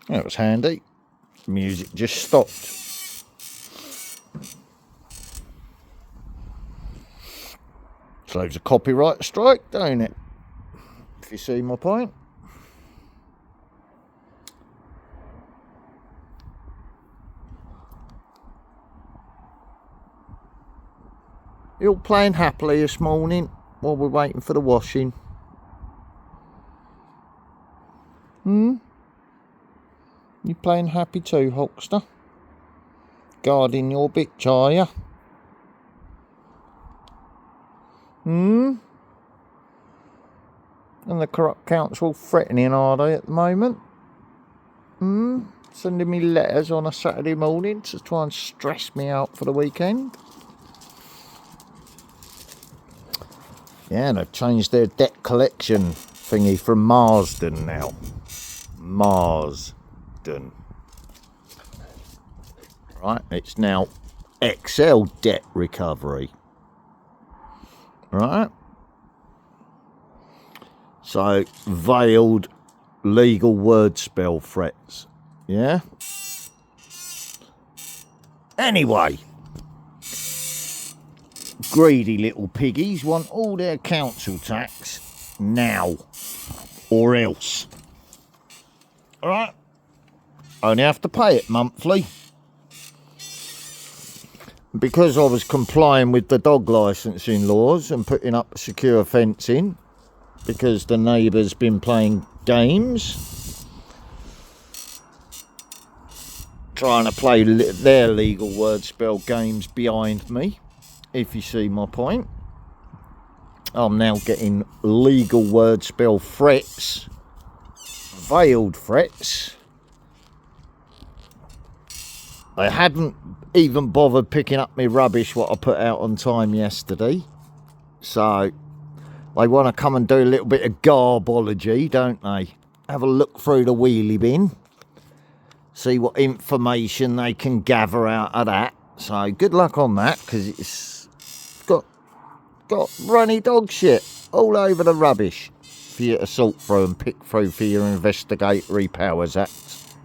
That was handy. Music just stopped. Saves a copyright strike, don't it? If you see my point. You all playing happily this morning while we're waiting for the washing? You playing happy too, Hulkster? Guarding your bitch, are ya? And the corrupt council threatening, are they, at the moment? Sending me letters on a Saturday morning to try and stress me out for the weekend. Yeah, they've changed their debt collection thingy from Marsden now. Marsden. Right, it's now Excel debt recovery. Right. So, veiled legal word spell threats. Yeah? Anyway. Greedy little piggies want all their council tax now. Or else. Alright? Only have to pay it monthly. Because I was complying with the dog licensing laws and putting up secure fencing, because the neighbour's been playing games, trying to play their legal word spell games behind me, if you see my point. I'm now getting legal word spell threats, veiled threats. They hadn't even bothered picking up me rubbish what I put out on time yesterday. So they want to come and do a little bit of garbology, don't they? Have a look through the wheelie bin. See what information they can gather out of that. So good luck on that, because it's got runny dog shit all over the rubbish for you to sort through and pick through for your investigatory powers acts.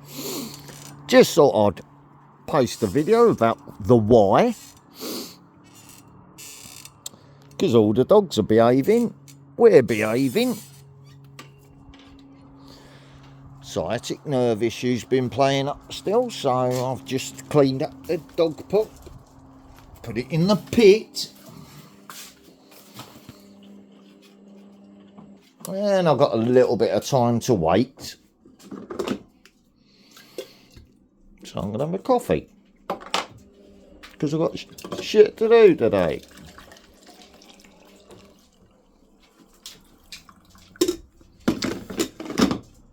Just thought I'd post a video about the why, because all the dogs are behaving, we're behaving. Sciatic nerve issues been playing up still, so I've just cleaned up the dog poop, put it in the pit, and I've got a little bit of time to wait. So I'm going to have a coffee, because I've got shit to do today.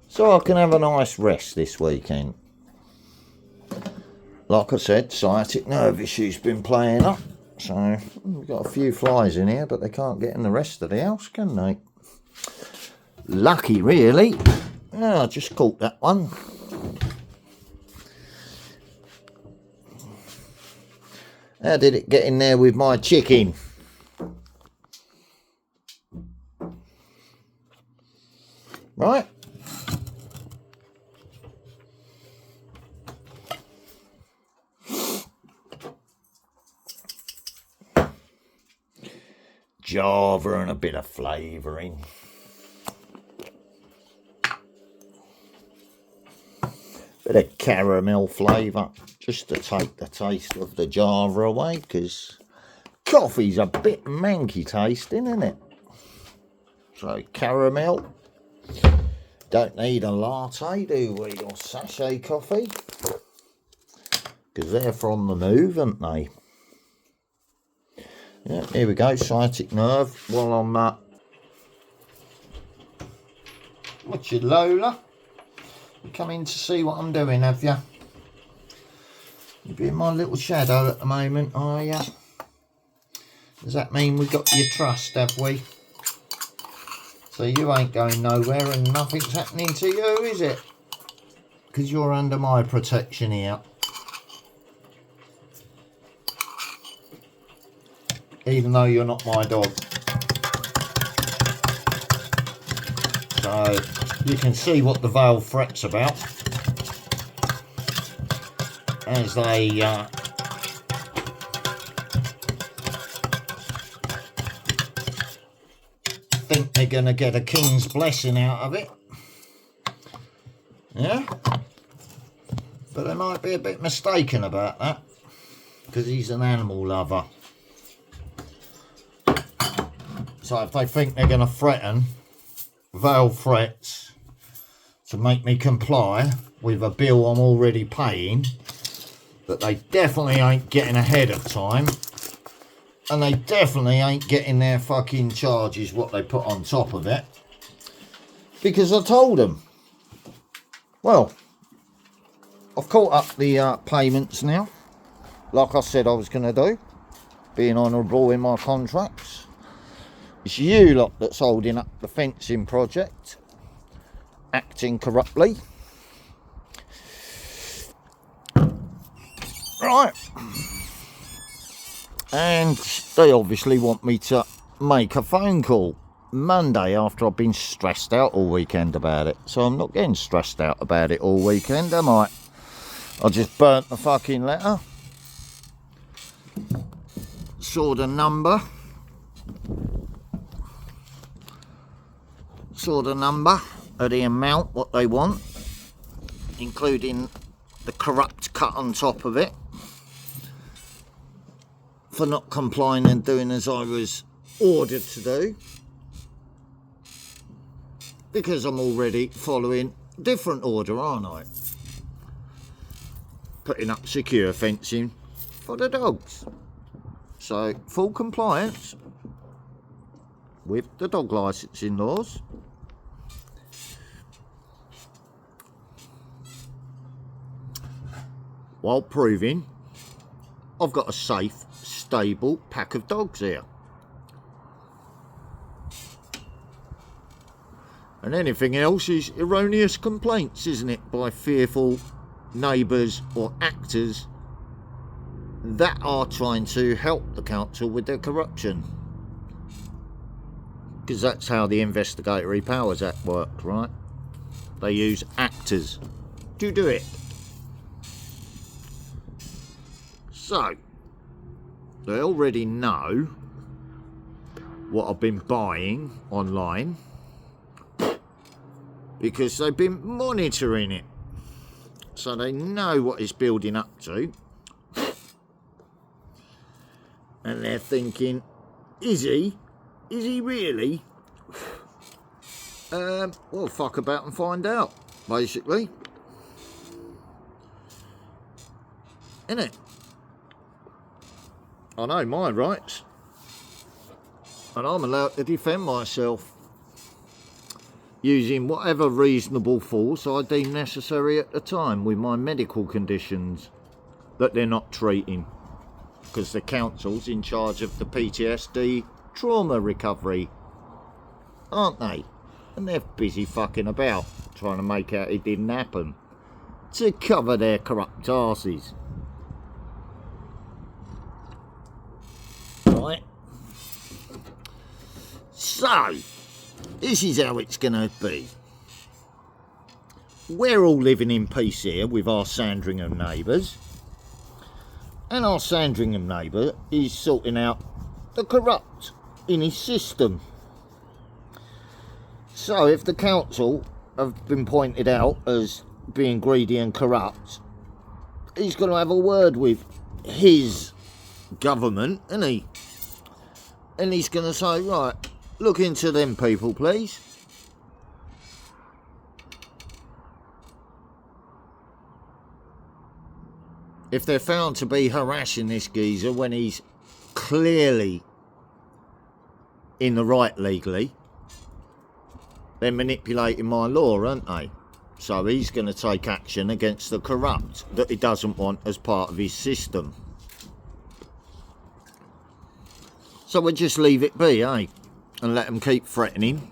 So I can have a nice rest this weekend. Like I said, sciatic nerve issues been playing up. So we've got a few flies in here, but they can't get in the rest of the house, can they? Lucky, really. Oh, I just caught that one. How did it get in there with my chicken? Right. Java and a bit of flavouring. Bit of caramel flavour, just to take the taste of the Java away, because coffee's a bit manky tasting, isn't it? So caramel. Don't need a latte, do we, or sachet coffee? Because they're from the move, aren't they? Yeah, here we go, sciatic nerve. While I'm what's your Lola? You come in to see what I'm doing, have you? You're being my little shadow at the moment, are you? Does that mean we got your trust, have we? So you ain't going nowhere and nothing's happening to you, is it? Because you're under my protection here. Even though you're not my dog. So you can see what the veil threat's about. as they think they're going to get a king's blessing out of it. Yeah? But they might be a bit mistaken about that, because he's an animal lover. So if they think they're going to threaten, veil threats, to make me comply with a bill I'm already paying, that they definitely ain't getting ahead of time, and they definitely ain't getting their fucking charges, what they put on top of it, because I told them. Well, I've caught up the payments now, like I said I was going to do, being honourable in my contracts. It's you lot that's holding up the fencing project, acting corruptly. Right. And they obviously want me to make a phone call Monday after I've been stressed out all weekend about it. So I'm not getting stressed out about it all weekend, am I? I just burnt the fucking letter. Saw the number. Saw the number of the amount what they want, including the corrupt cut on top of it, for not complying and doing as I was ordered to do, because I'm already following a different order, aren't I? Putting up secure fencing for the dogs. So full compliance with the dog licensing laws. While proving I've got a safe, stable pack of dogs here. And anything else is erroneous complaints, isn't it, by fearful neighbours or actors that are trying to help the council with their corruption. Because that's how the Investigatory Powers Act works, right? They use actors to do it. So, they already know what I've been buying online, because they've been monitoring it. So they know what it's building up to. And they're thinking, is he really? Well, fuck about and find out, basically. Innit? I know my rights, and I'm allowed to defend myself using whatever reasonable force I deem necessary at the time with my medical conditions that they're not treating, because the council's in charge of the PTSD trauma recovery, aren't they? And they're busy fucking about trying to make out it didn't happen to cover their corrupt arses. Right. So, this is how it's going to be. We're all living in peace here with our Sandringham neighbours. And our Sandringham neighbour is sorting out the corrupt in his system. So if the council have been pointed out as being greedy and corrupt, he's going to have a word with his government, isn't he? And he's going to say, right, look into them people, please. If they're found to be harassing this geezer when he's clearly in the right legally, they're manipulating my law, aren't they? So he's going to take action against the corrupt that he doesn't want as part of his system. So we'll just leave it be, eh? And let them keep threatening.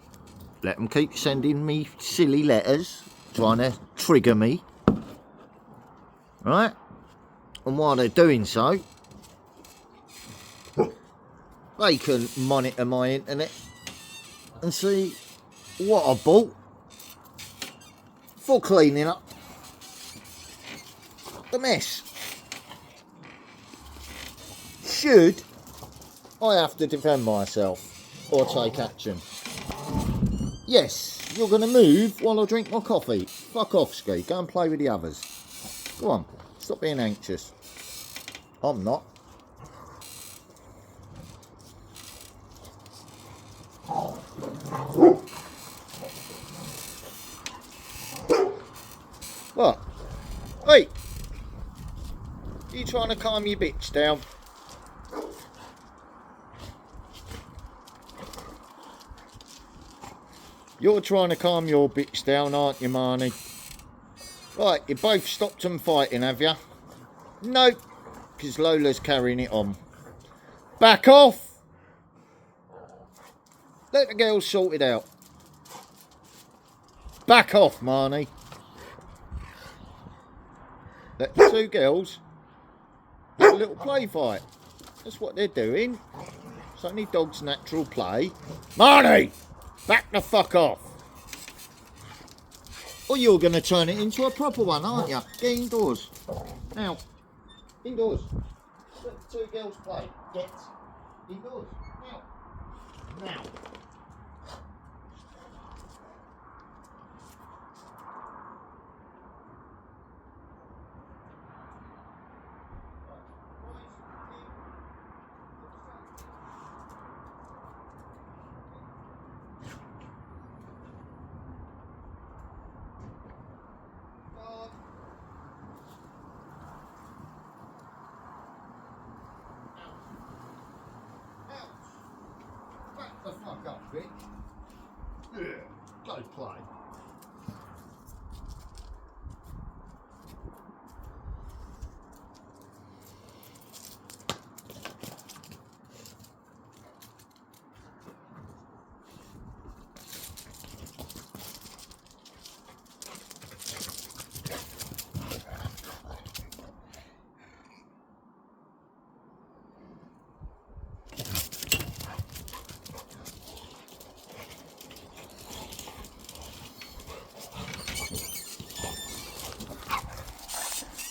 Let them keep sending me silly letters, trying to trigger me. Right? And while they're doing so, they can monitor my internet and see what I bought for cleaning up the mess. should I have to defend myself or take action? Yes, you're going to move while I drink my coffee. Fuck off, Ski. Go and play with the others. Go on, stop being anxious. I'm not. What? Hey! You trying to calm your bitch down? You're trying to calm your bitch down, aren't you, Marnie? Right, you both stopped them fighting, have you? No, because Lola's carrying it on. Back off! Let the girls sort it out. Back off, Marnie. Let the two girls have a little play fight. That's what they're doing. It's only dog's natural play. Marnie! Back the fuck off. Or you're going to turn it into a proper one, aren't you? Get indoors. Now. Indoors. Let the two girls play. Get indoors. Now. Now. The fuck up, bitch. Yeah, go play.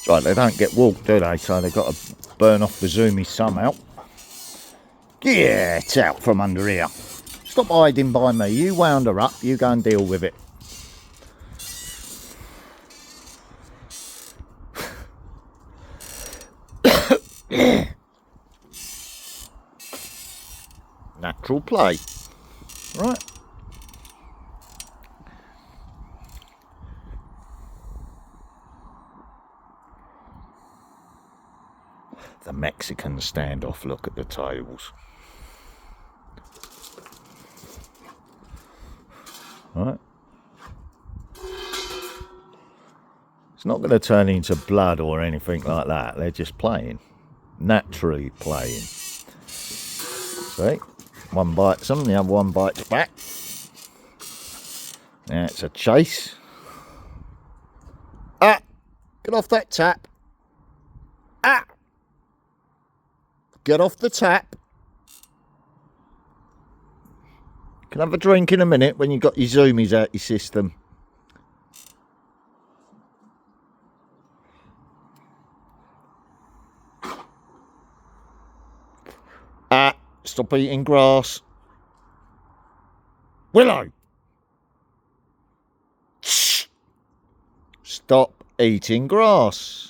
Right, they don't get walked, do they? So they've got to burn off the zoomies somehow. Get out from under here. Stop hiding by me. You wound her up. You go and deal with it. Natural play. Right. The Mexican standoff, look at the tables. Right. It's not going to turn into blood or anything like that. They're just playing. Naturally playing. See? One bites them, the other one bites back. Now it's a chase. Ah! Get off that tap. Ah! Get off the tap. You can have a drink in a minute when you've got your zoomies out your system. Ah, stop eating grass. Willow! Shh! Stop eating grass.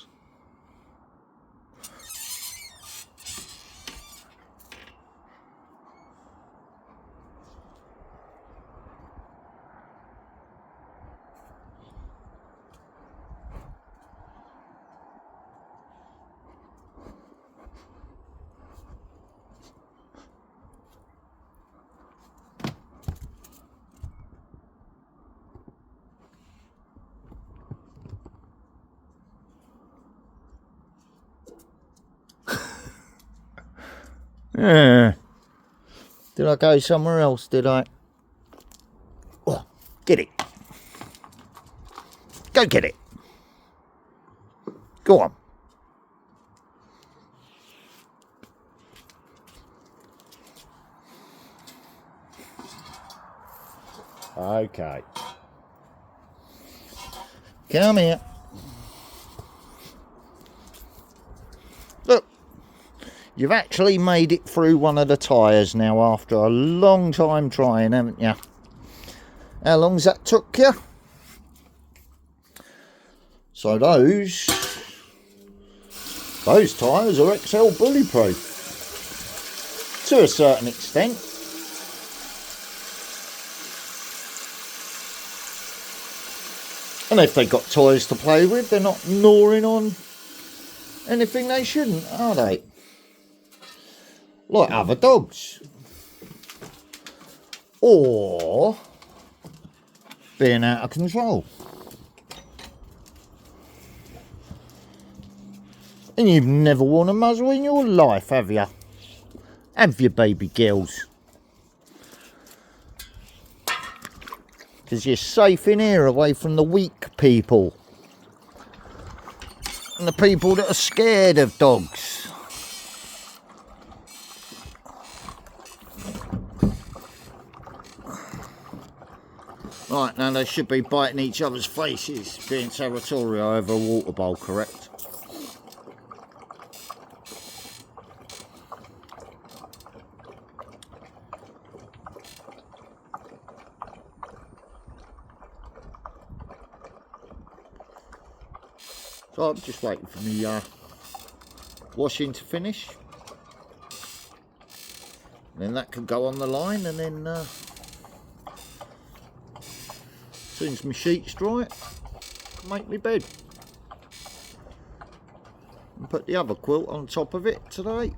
Yeah. Did I go somewhere else, did I? Oh, get it. Go get it. Go on. Okay. Come here. Look. You've actually made it through one of the tyres now after a long time trying, haven't you? How long's that took you? So those tyres are XL bullyproof to a certain extent. And if they've got toys to play with, they're not gnawing on anything they shouldn't, are they? Like other dogs. Or being out of control. And you've never worn a muzzle in your life, have you? Have you, baby girls? Because you're safe in here, away from the weak people. And the people that are scared of dogs. Right, now they should be biting each other's faces, being territorial over a water bowl, correct? So I'm just waiting for me washing to finish. And then that can go on the line, and then as soon as my sheet's dry, I can make my bed. And put the other quilt on top of it today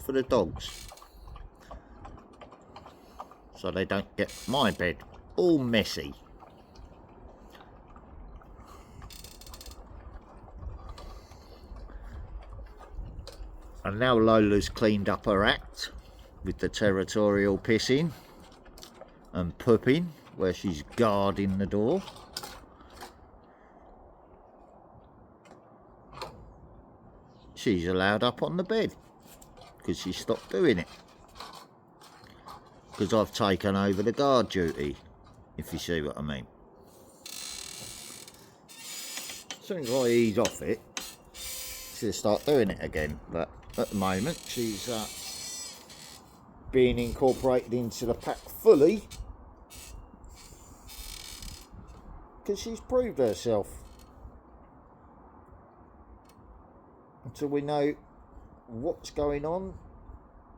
for the dogs. So they don't get my bed all messy. And now Lola's cleaned up her act with the territorial pissing and pooping where she's guarding the door. She's allowed up on the bed because she stopped doing it. Because I've taken over the guard duty, if you see what I mean. As soon as I ease off it, she'll start doing it again. But at the moment, she's being incorporated into the pack fully because she's proved herself. Until we know what's going on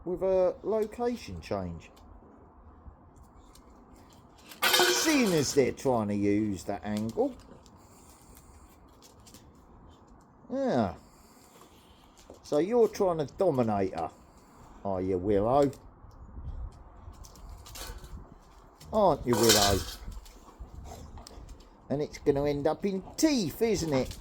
with her location change. Seeing as they're trying to use that angle. Yeah. So you're trying to dominate her, are you, Willow? Aren't you, Willow? And it's going to end up in teeth, isn't it?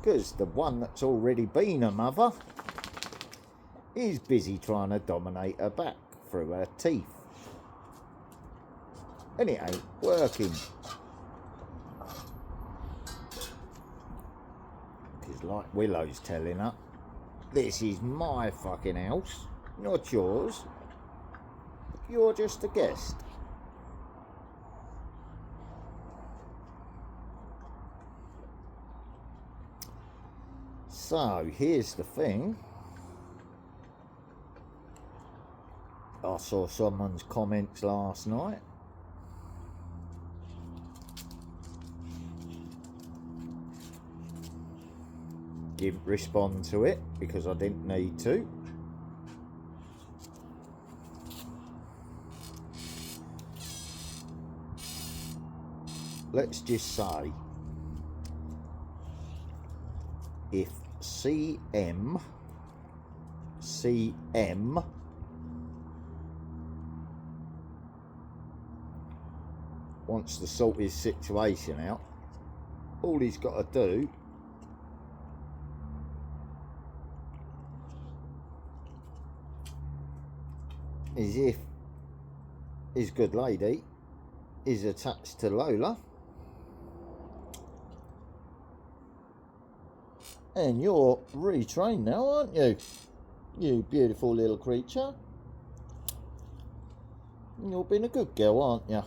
Because the one that's already been a mother is busy trying to dominate her back through her teeth. And it ain't working. Because like Willow's telling her, this is my fucking house, not yours. You're just a guest. So here's the thing. I saw someone's comments last night. Didn't respond to it because I didn't need to. Let's just say if CM wants to sort his situation out, all he's got to do is, if his good lady is attached to Lola and you're retrained now, aren't you? You beautiful little creature. You're being a good girl, aren't you?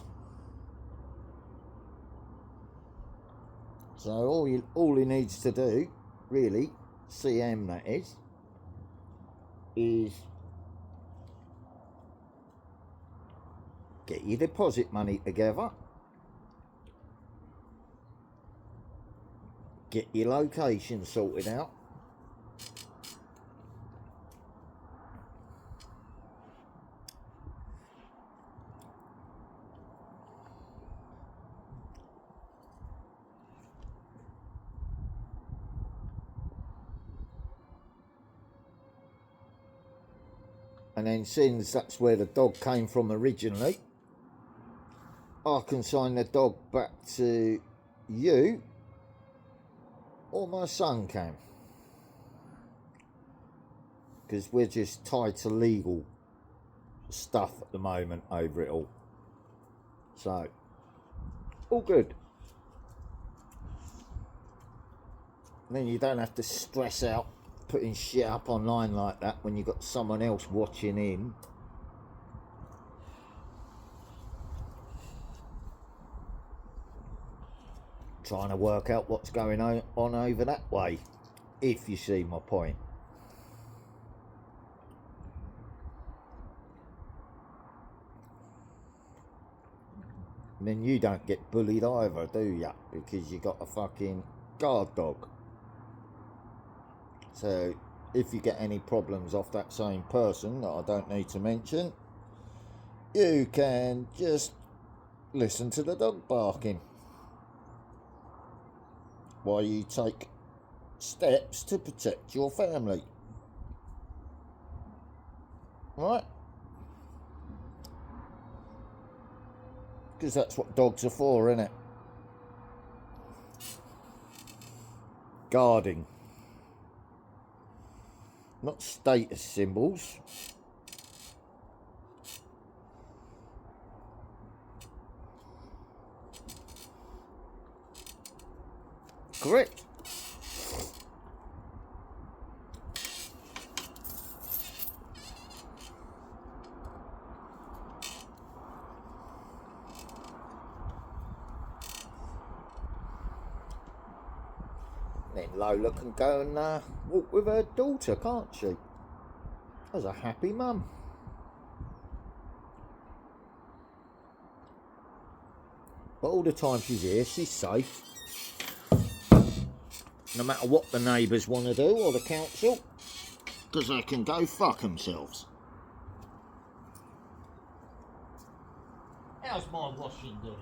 So all he needs to do, really, CM that is get your deposit money together, get your location sorted out, and then since that's where the dog came from originally, I can sign the dog back to you, or my son can, because we're just tied to legal stuff at the moment over it all. So all good. And then you don't have to stress out putting shit up online like that when you've got someone else watching in. Trying to work out what's going on over that way, if you see my point. And then you don't get bullied either, do ya? Because you got a fucking guard dog. So if you get any problems off that same person that I don't need to mention, you can just listen to the dog barking while you take steps to protect your family. Right? Because that's what dogs are for, innit? Guarding. Not status symbols. Correct. Then Lola can go and walk with her daughter, can't she? As a happy mum. But all the time she's here, she's safe. No matter what the neighbours want to do, or the council, because they can go fuck themselves. How's my washing doing?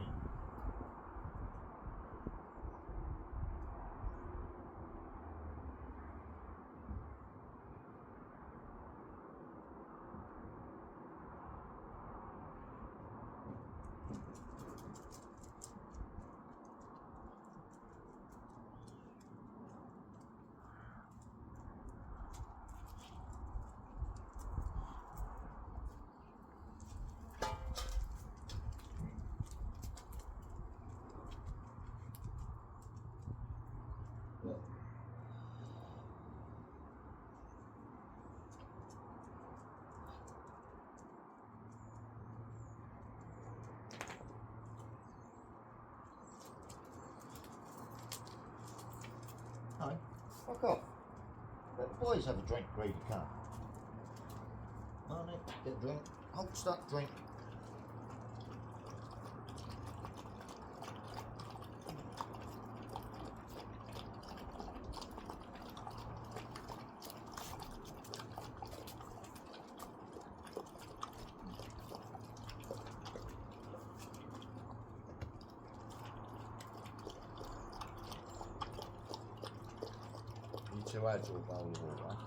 No, fuck off. Let the boys have a drink, greedy cunt. Marnie, get a drink. Hold, stop, drink. You two add your bowl of water.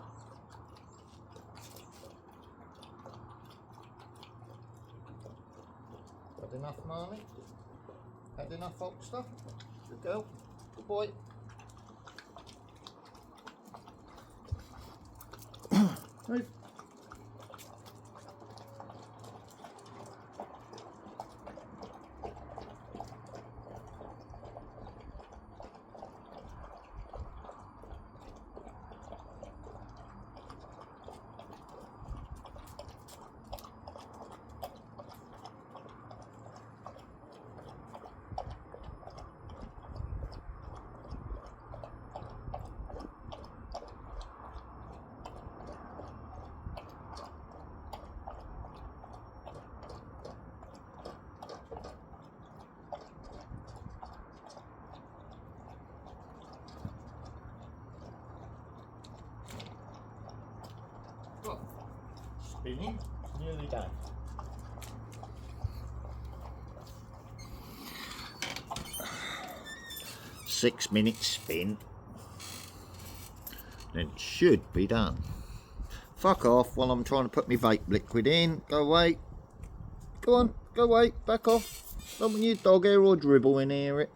Had enough, Marnie? Had enough hot stuff? Good girl. Good boy. Move. spinning. Nearly done. Six-minute spin. Then it should be done. Fuck off while I'm trying to put my vape liquid in. Go away. Go on, go away. Back off. Don't want your dog hair or dribble in here.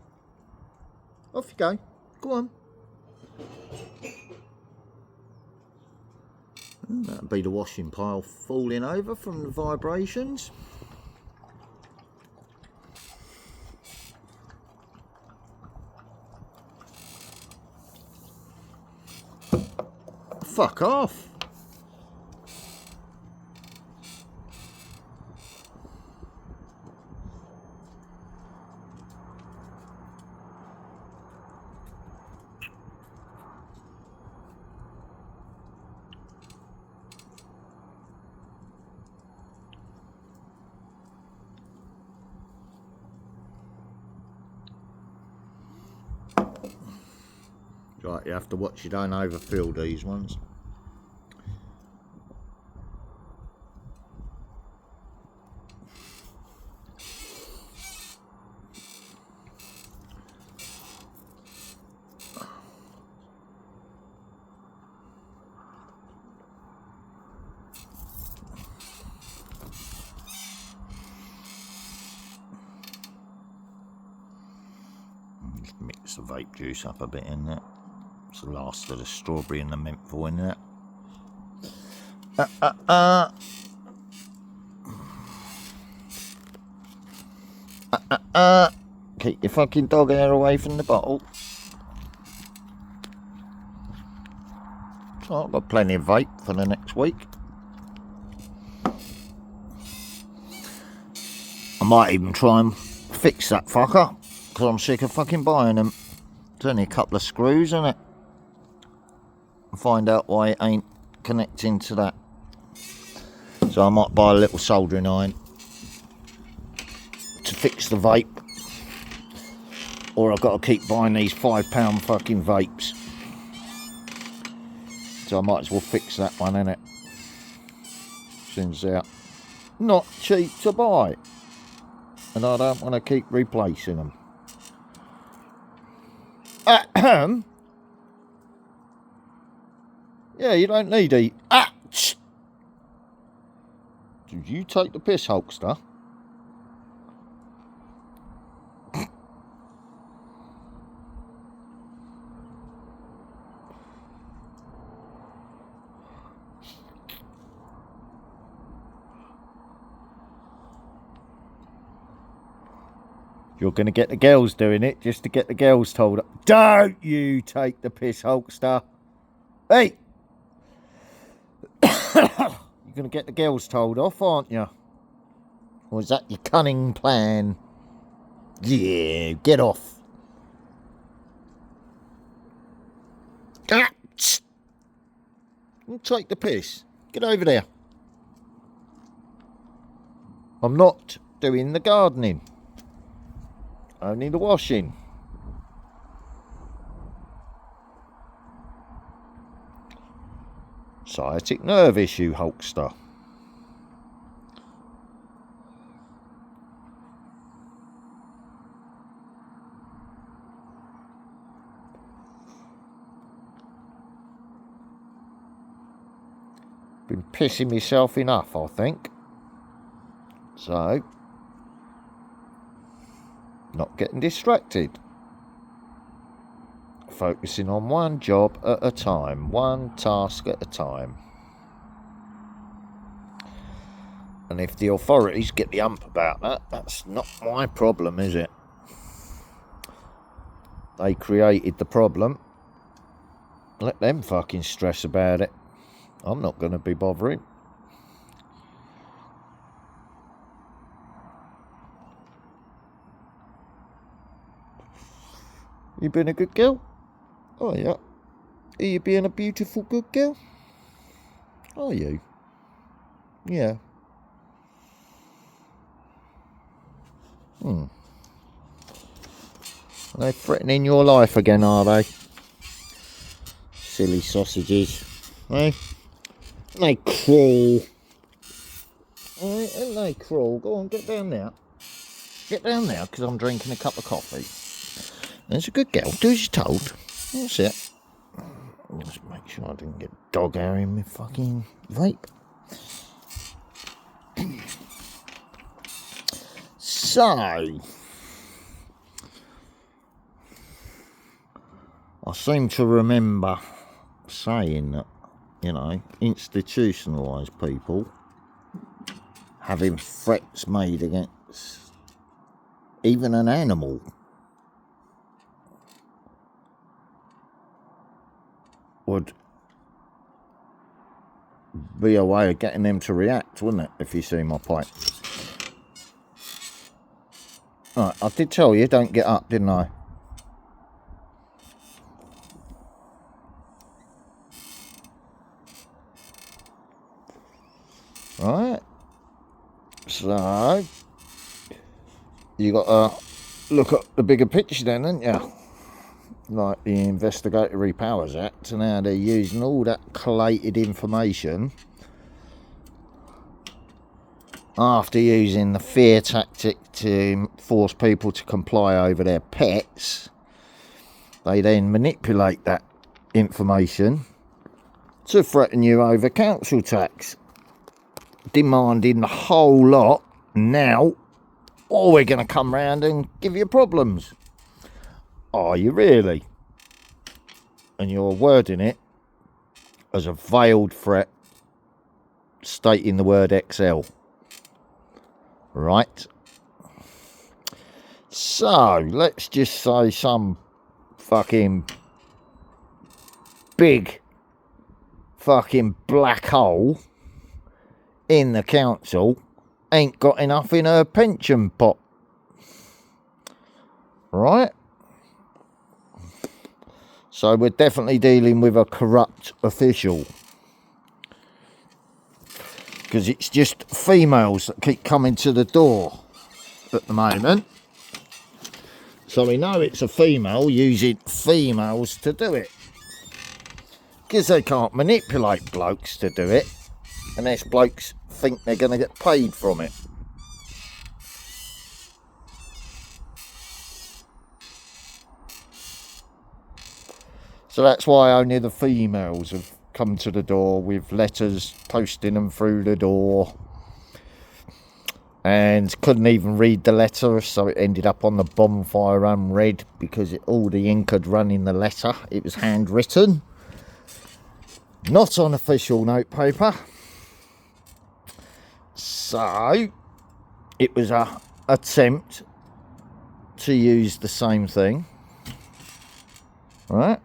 Off you go. Go on. That'll be the washing pile falling over from the vibrations. Fuck off. Right, you have to watch you don't overfill these ones. Just mix the vape juice up a bit in there. It's the last of the strawberry and the menthol in there. Keep your fucking dog hair away from the bottle. So I've got plenty of vape for the next week. I might even try and fix that fucker, because I'm sick of fucking buying them. It's only a couple of screws, isn't it? And find out why it ain't connecting to that. So I might buy a little soldering iron to fix the vape. Or I've got to keep buying these £5 fucking vapes. So I might as well fix that one, innit? Since they're not cheap to buy. And I don't want to keep replacing them. Yeah, you don't need Did you take the piss, Hulkster? You're going to get the girls doing it just to get the girls told. Don't you take the piss, Hulkster. Hey! You're going to get the girls told off, aren't you? Or is that your cunning plan? Yeah, get off. You take the piss. Get over there. I'm not doing the gardening. Only the washing. Sciatic nerve issue, Hulkster. Been pissing myself enough, I think. So, not getting distracted. Focusing on one job at a time, one task at a time. And if the authorities get the hump about that, that's not my problem, is it? They created the problem. Let them fucking stress about it. I'm not going to be bothering. You been a good girl? Oh yeah. Are you being a beautiful good girl? Are you? Yeah. Are they threatening your life again, are they? Silly sausages. Eh? They cruel. Hey, crawl, go on, get down there. Get down there, because I'm drinking a cup of coffee. There's a good girl. Do as you're told. That's it. Just make sure I didn't get dog hair in my fucking vape. So, I seem to remember saying that, you know, institutionalised people having threats made against even an animal would be a way of getting them to react, wouldn't it, if you see my point? Right, I did tell you, don't get up, didn't I? Right. So, you got to look at the bigger picture then, haven't you? Like the Investigatory Powers Act and how they're using all that collated information after using the fear tactic to force people to comply over their pets. They then manipulate that information to threaten you over council tax, demanding the whole lot now, or we're going to come round and give you problems. Are you really? And you're wording it as a veiled threat, stating the word XL. Right? So, let's just say some fucking big fucking black hole in the council ain't got enough in her pension pot. Right? So we're definitely dealing with a corrupt official. Because it's just females that keep coming to the door at the moment. So we know it's a female using females to do it. Because they can't manipulate blokes to do it. Unless blokes think they're going to get paid from it. So that's why only the females have come to the door with letters, posting them through the door. And couldn't even read the letter, so it ended up on the bonfire unread because all the ink had run in the letter. It was handwritten, not on official notepaper. So it was a attempt to use the same thing, right?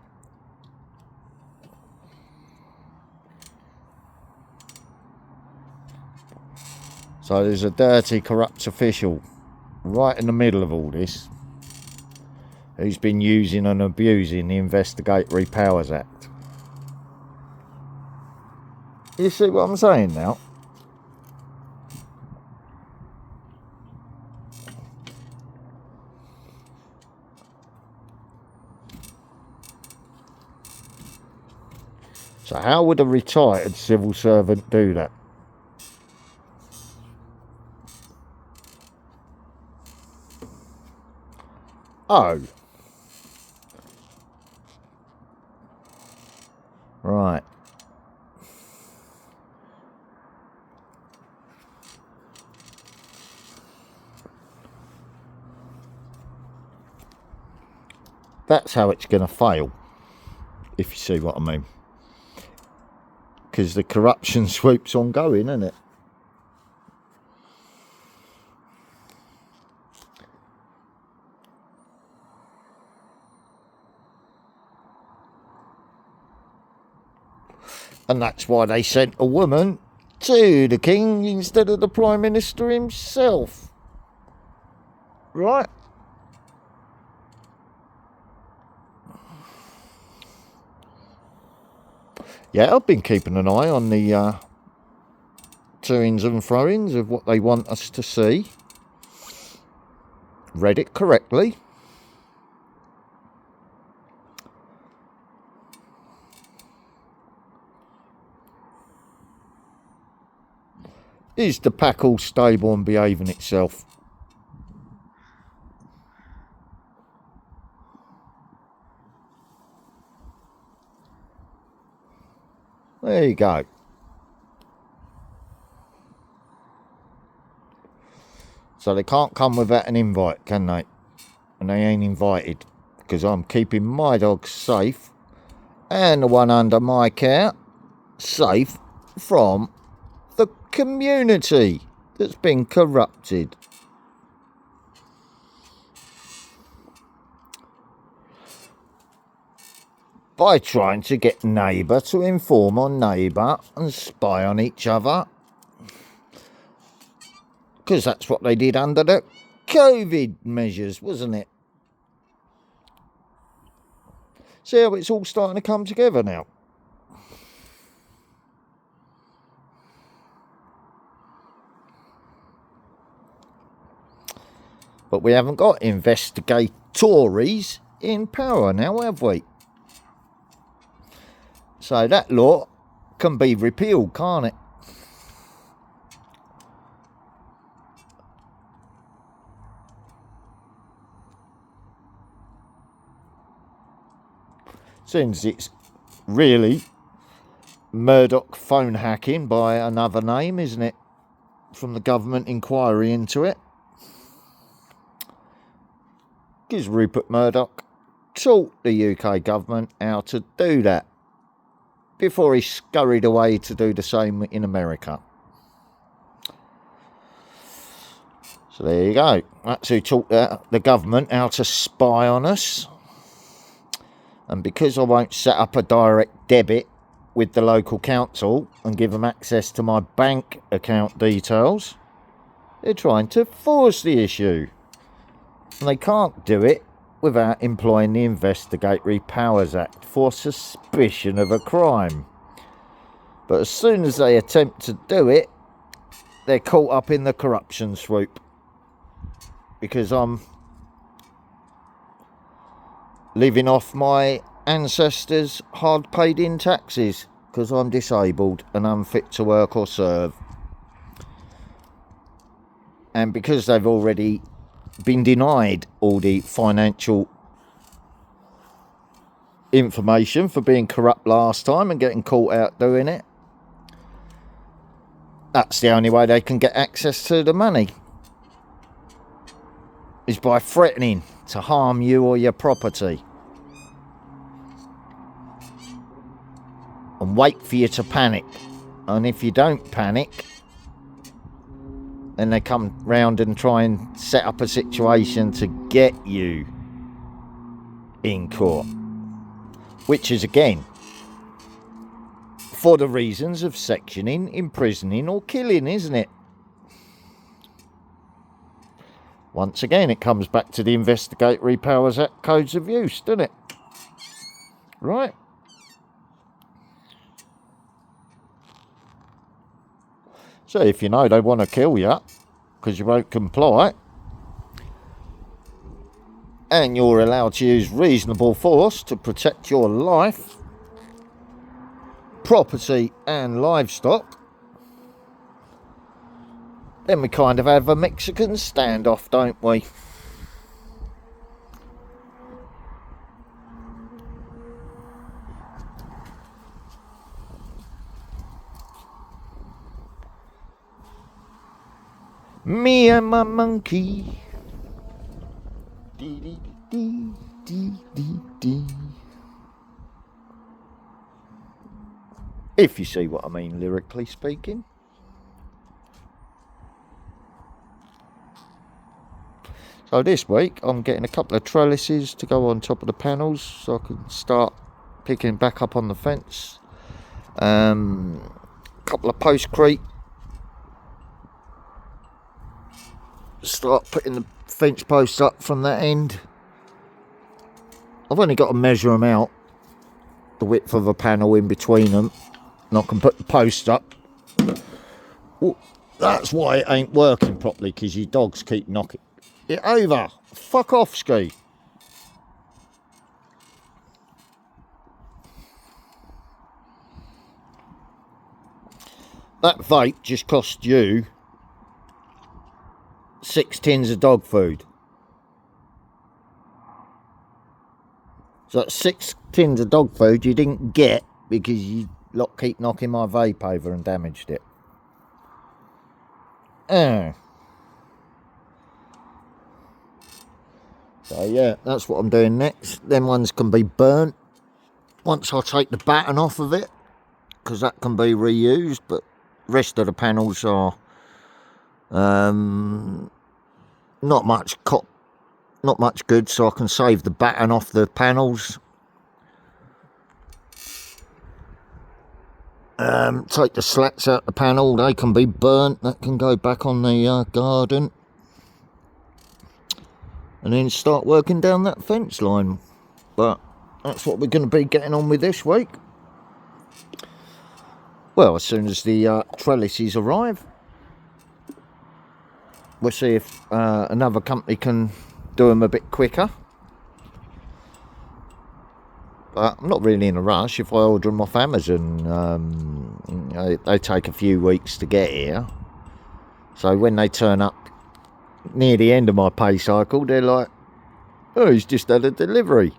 So there's a dirty, corrupt official right in the middle of all this who's been using and abusing the Investigatory Powers Act. You see what I'm saying now? So how would a retired civil servant do that? Oh. Right. That's how it's going to fail, if you see what I mean. Because the corruption sweeps on going, isn't it? And that's why they sent a woman to the king instead of the Prime Minister himself. Right? Yeah, I've been keeping an eye on the to-ins and throw-ins of what they want us to see. Read it correctly. Is the pack all stable and behaving itself? There you go. So they can't come without an invite, can they? And they ain't invited, because I'm keeping my dogs safe and the one under my care safe from the community that's been corrupted. By trying to get neighbour to inform on neighbour and spy on each other. Because that's what they did under the COVID measures, wasn't it? See how it's all starting to come together now. But we haven't got investigators in power now, have we? So that law can be repealed, can't it? Since it's really Murdoch phone hacking by another name, isn't it? From the government inquiry into it. Because Rupert Murdoch taught the UK government how to do that before he scurried away to do the same in America. So there you go. That's who taught the government how to spy on us. And because I won't set up a direct debit with the local council and give them access to my bank account details, they're trying to force the issue. And they can't do it without employing the Investigatory Powers Act for suspicion of a crime. But as soon as they attempt to do it, they're caught up in the corruption swoop. Because I'm living off my ancestors' hard paid in taxes because I'm disabled and unfit to work or serve. And because they've already been denied all the financial information for being corrupt last time and getting caught out doing it, that's the only way they can get access to the money, is by threatening to harm you or your property and wait for you to panic. And if you don't panic, then they come round and try and set up a situation to get you in court, which is again for the reasons of sectioning, imprisoning or killing, isn't it? Once again, it comes back to the Investigatory Powers Act Codes of Use, doesn't it? Right? So if you know they want to kill you because you won't comply, and you're allowed to use reasonable force to protect your life, property and livestock, then we kind of have a Mexican standoff, don't we? Me and my monkey. Dee, dee, dee, dee, dee, dee. If you see what I mean, lyrically speaking. So this week I'm getting a couple of trellises to go on top of the panels so I can start picking back up on the fence. A couple of postcrete. Start putting the fence posts up from that end. I've only got to measure them out, the width of a panel in between them, and I can put the post up. Ooh, that's why it ain't working properly, because your dogs keep knocking it over. Fuck off, Ski. That vape just cost you 6 tins of dog food. So that's 6 tins of dog food you didn't get because you lot keep knocking my vape over and damaged it. So yeah, that's what I'm doing next. Them ones can be burnt once I take the batten off of it, because that can be reused, but the rest of the panels are not much good, so I can save the batten off the panels. Take the slats out the panel, they can be burnt, that can go back on the garden. And then start working down that fence line. But that's what we're going to be getting on with this week. Well, as soon as the trellises arrive, we'll see if another company can do them a bit quicker. But I'm not really in a rush. If I order them off Amazon, they take a few weeks to get here. So when they turn up near the end of my pay cycle, they're like, oh, he's just had a delivery,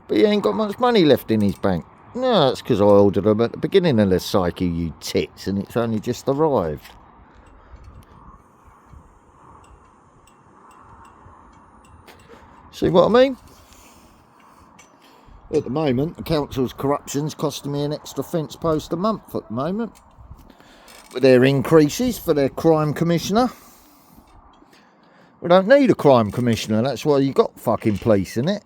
but he ain't got much money left in his bank. No, that's because I ordered them at the beginning of the cycle, you tits, and it's only just arrived. See what I mean? At the moment, the council's corruption's costing me an extra fence post a month at the moment, with their increases for their crime commissioner. We don't need a crime commissioner, that's why you got fucking police, innit?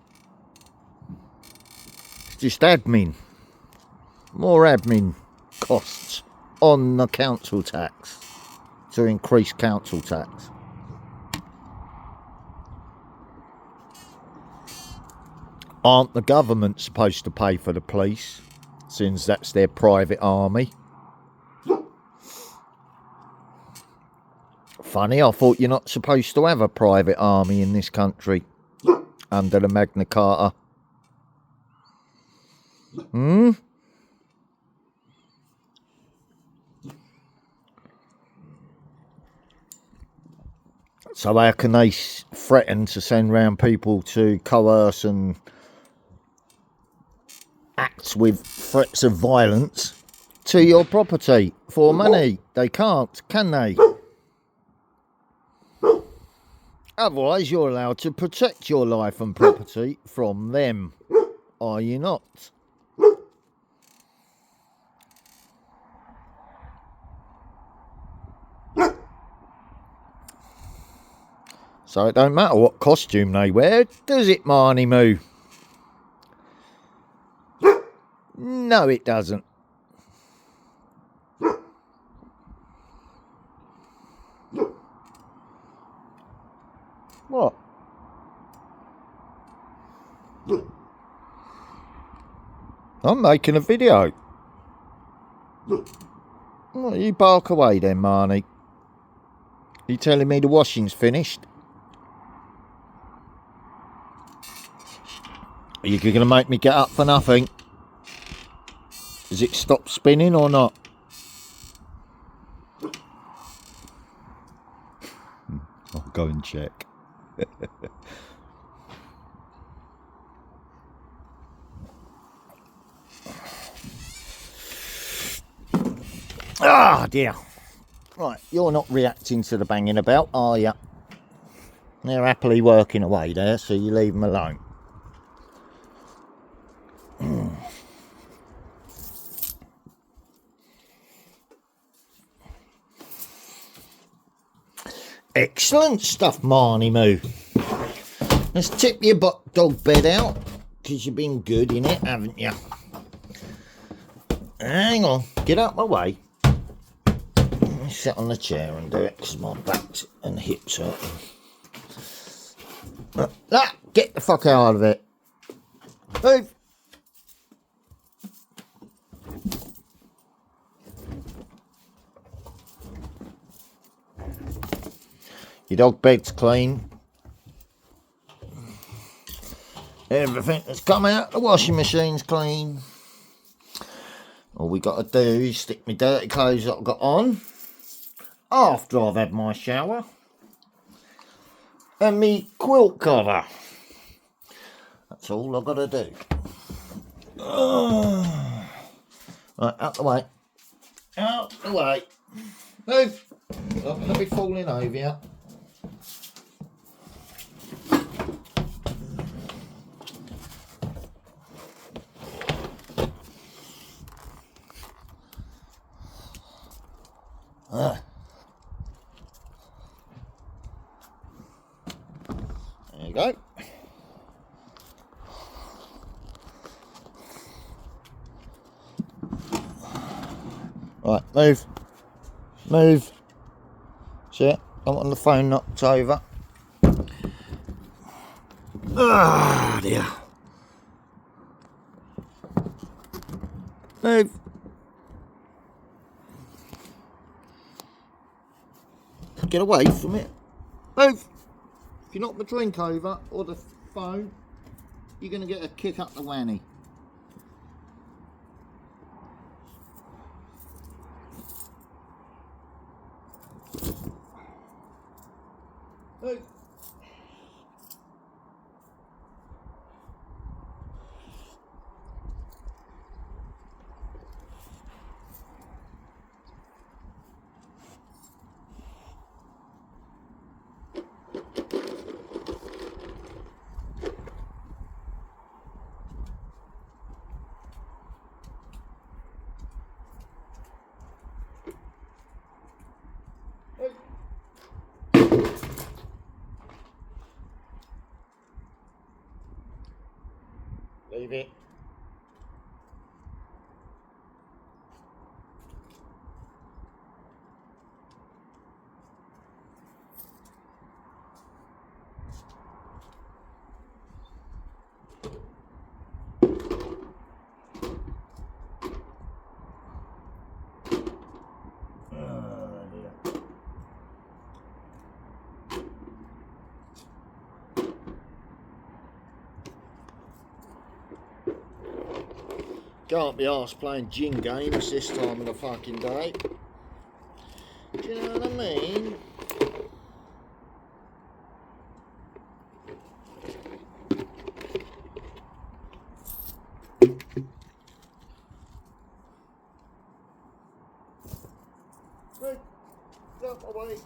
It's just admin. More admin costs on the council tax to increase council tax. Aren't the government supposed to pay for the police, since that's their private army? Funny, I thought you're not supposed to have a private army in this country under the Magna Carta. So how can they threaten to send round people to coerce and act with threats of violence to your property for money? They can't, can they? Otherwise, you're allowed to protect your life and property from them, are you not? So it don't matter what costume they wear, does it, Marnie Moo? No, it doesn't. What? I'm making a video. Well, you bark away then, Marnie. You telling me the washing's finished? Are you going to make me get up for nothing? Does it stop spinning or not? I'll go and check. Ah, dear. Right, you're not reacting to the banging about, are you? They're happily working away there, so you leave them alone. Excellent stuff, Marnie Moo. Let's tip your dog bed out, because you've been good in it, haven't you? Hang on, get out my way. Let me sit on the chair and do it, because my back and hips hurt. Get the fuck out of it. Move. Your dog bed's clean. Everything that's come out the washing machine's clean. All we got to do is stick my dirty clothes that I've got on after I've had my shower and me quilt cover. That's all I've got to do. Right, out the way. Out the way. Move. I'm going to be falling over you. There you go. Right, move. Move. See it? I'm on the phone, knocked over. Ah, dear. Move. Get away from it. Move. If you knock the drink over or the phone, you're going to get a kick up the whanny. Move. Leave it. Can't be arsed playing gin games this time of the fucking day. Do you know what I mean? Right, jump away.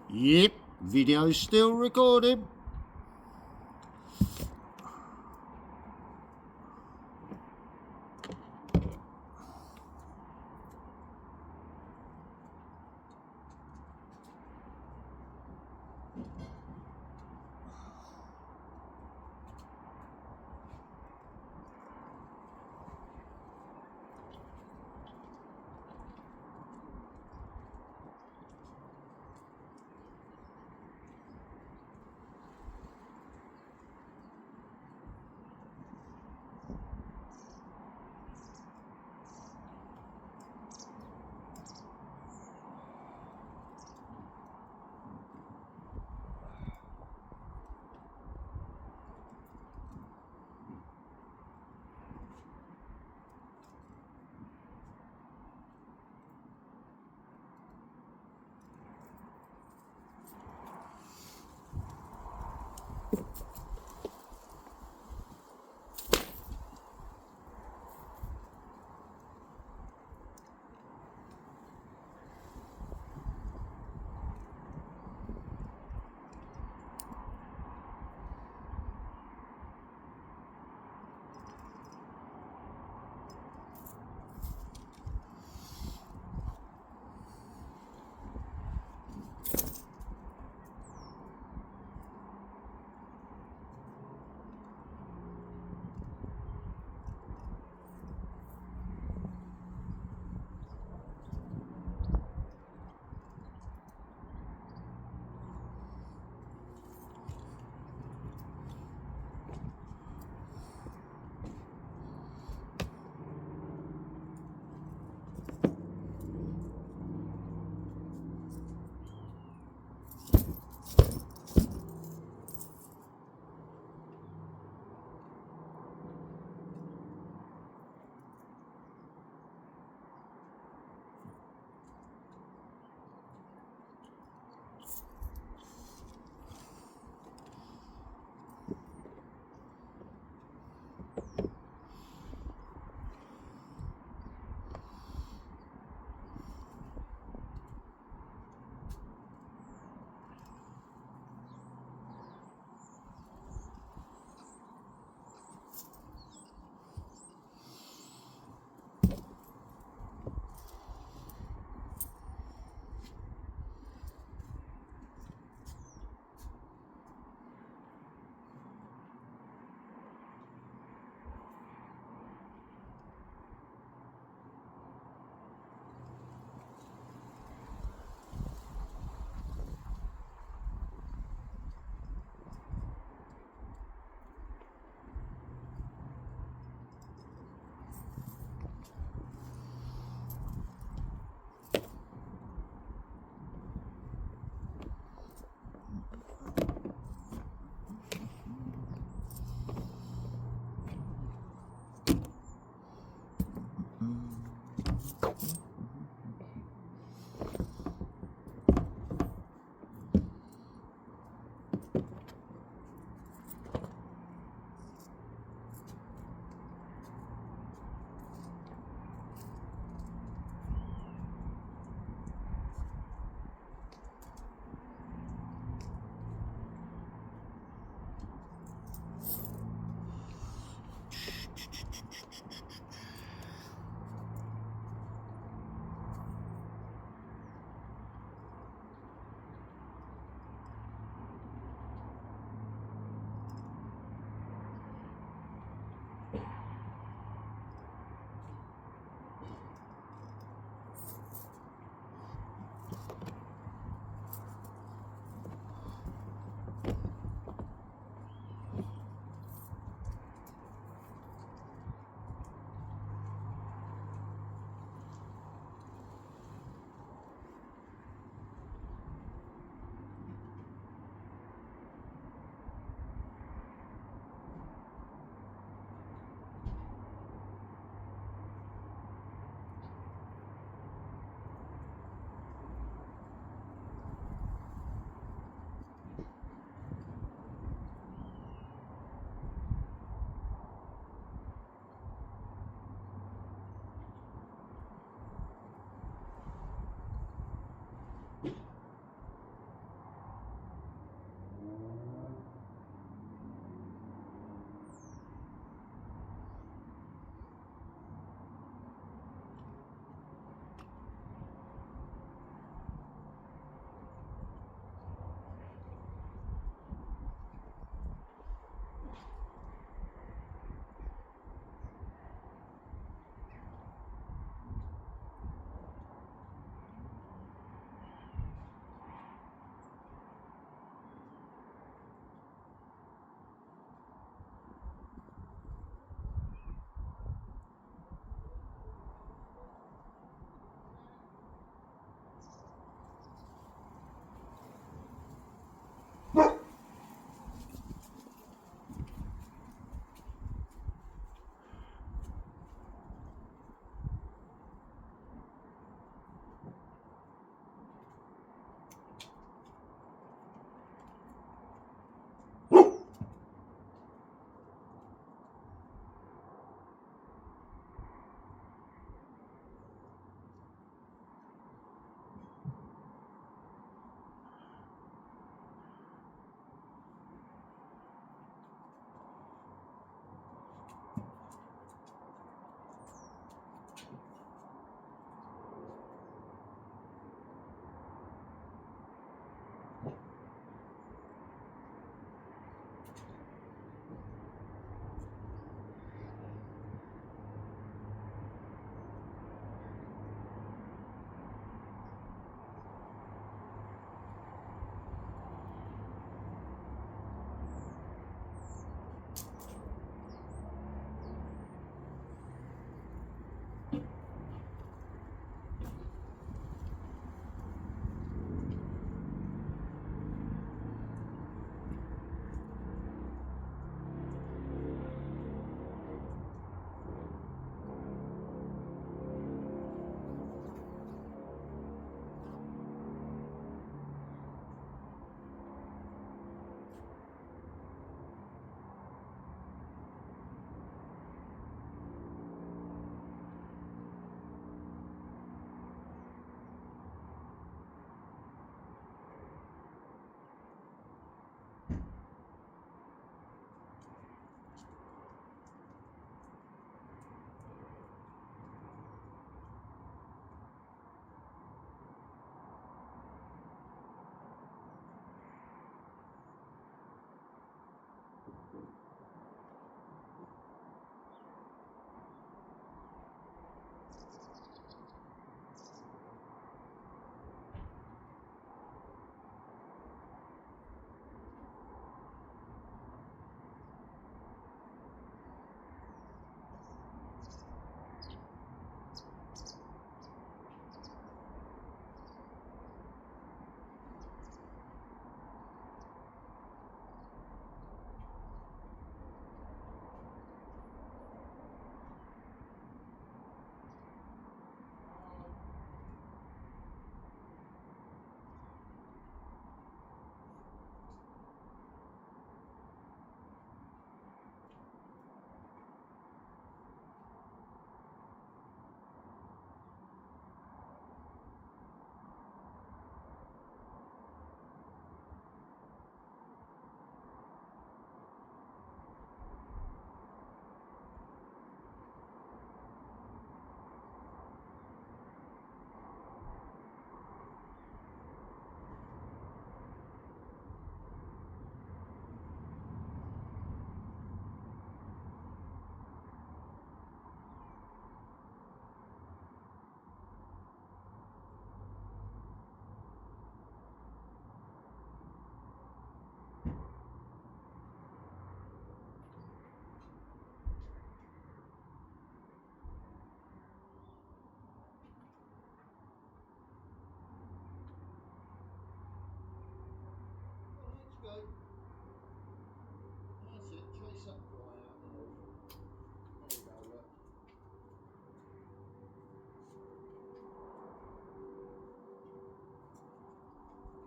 Yep, video's still recording.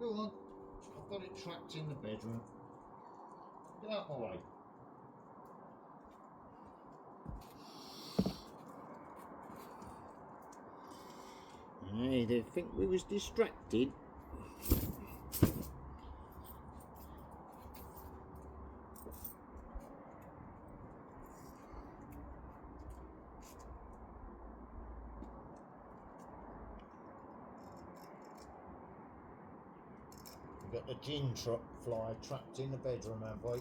Go on. I've got it trapped in the bedroom. Get out of my way. Hey, they think we was distracted. We've got the gin fly trapped in the bedroom, have we?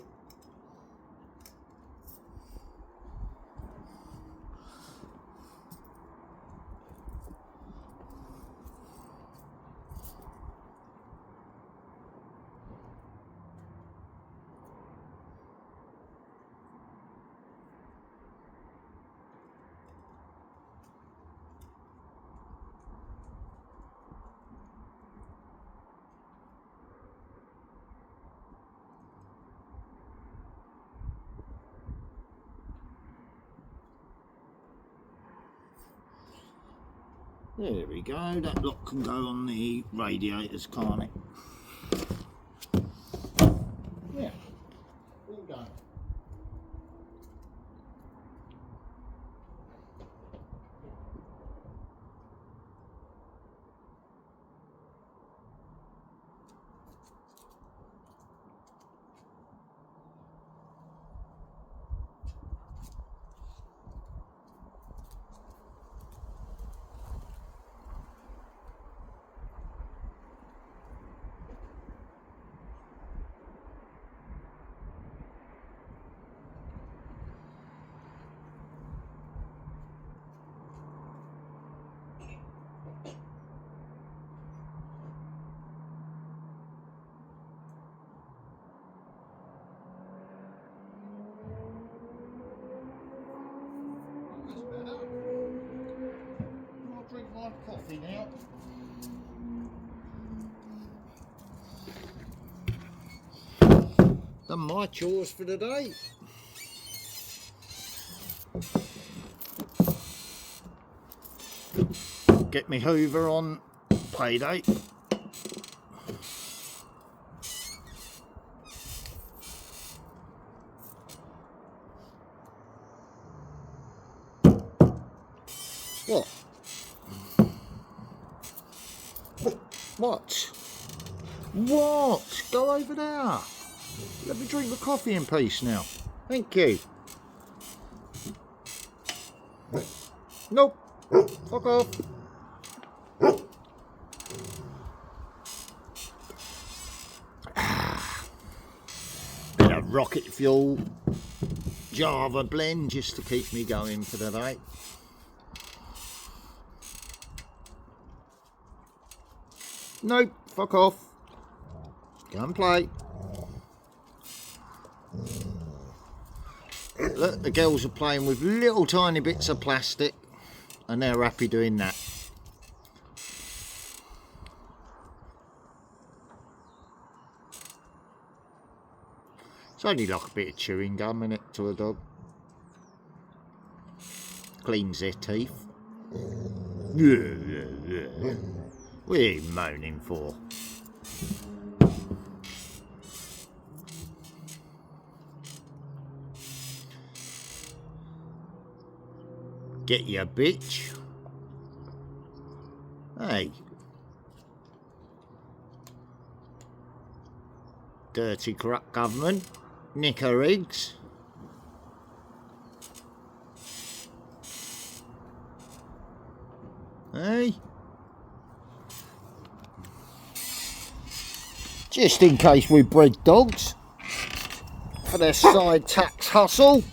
There we go, that lock can go on the radiators, can't it? Yeah, all done. That's better. I'll drink my coffee now. Done my chores for the day. Get me Hoover on payday. What? What? What? Go over there. Let me drink the coffee in peace now. Thank you. Nope. Fuck off. Bit of rocket fuel Java blend just to keep me going for the day. Nope, fuck off. Go and play. Look, the girls are playing with little tiny bits of plastic and they're happy doing that. It's only like a bit of chewing gum, innit, to a dog. Cleans their teeth. What are you moaning for? Get ya, bitch. Hey. Dirty corrupt government. Nicker eggs. Hey. Just in case we bred dogs for their side tax hustle.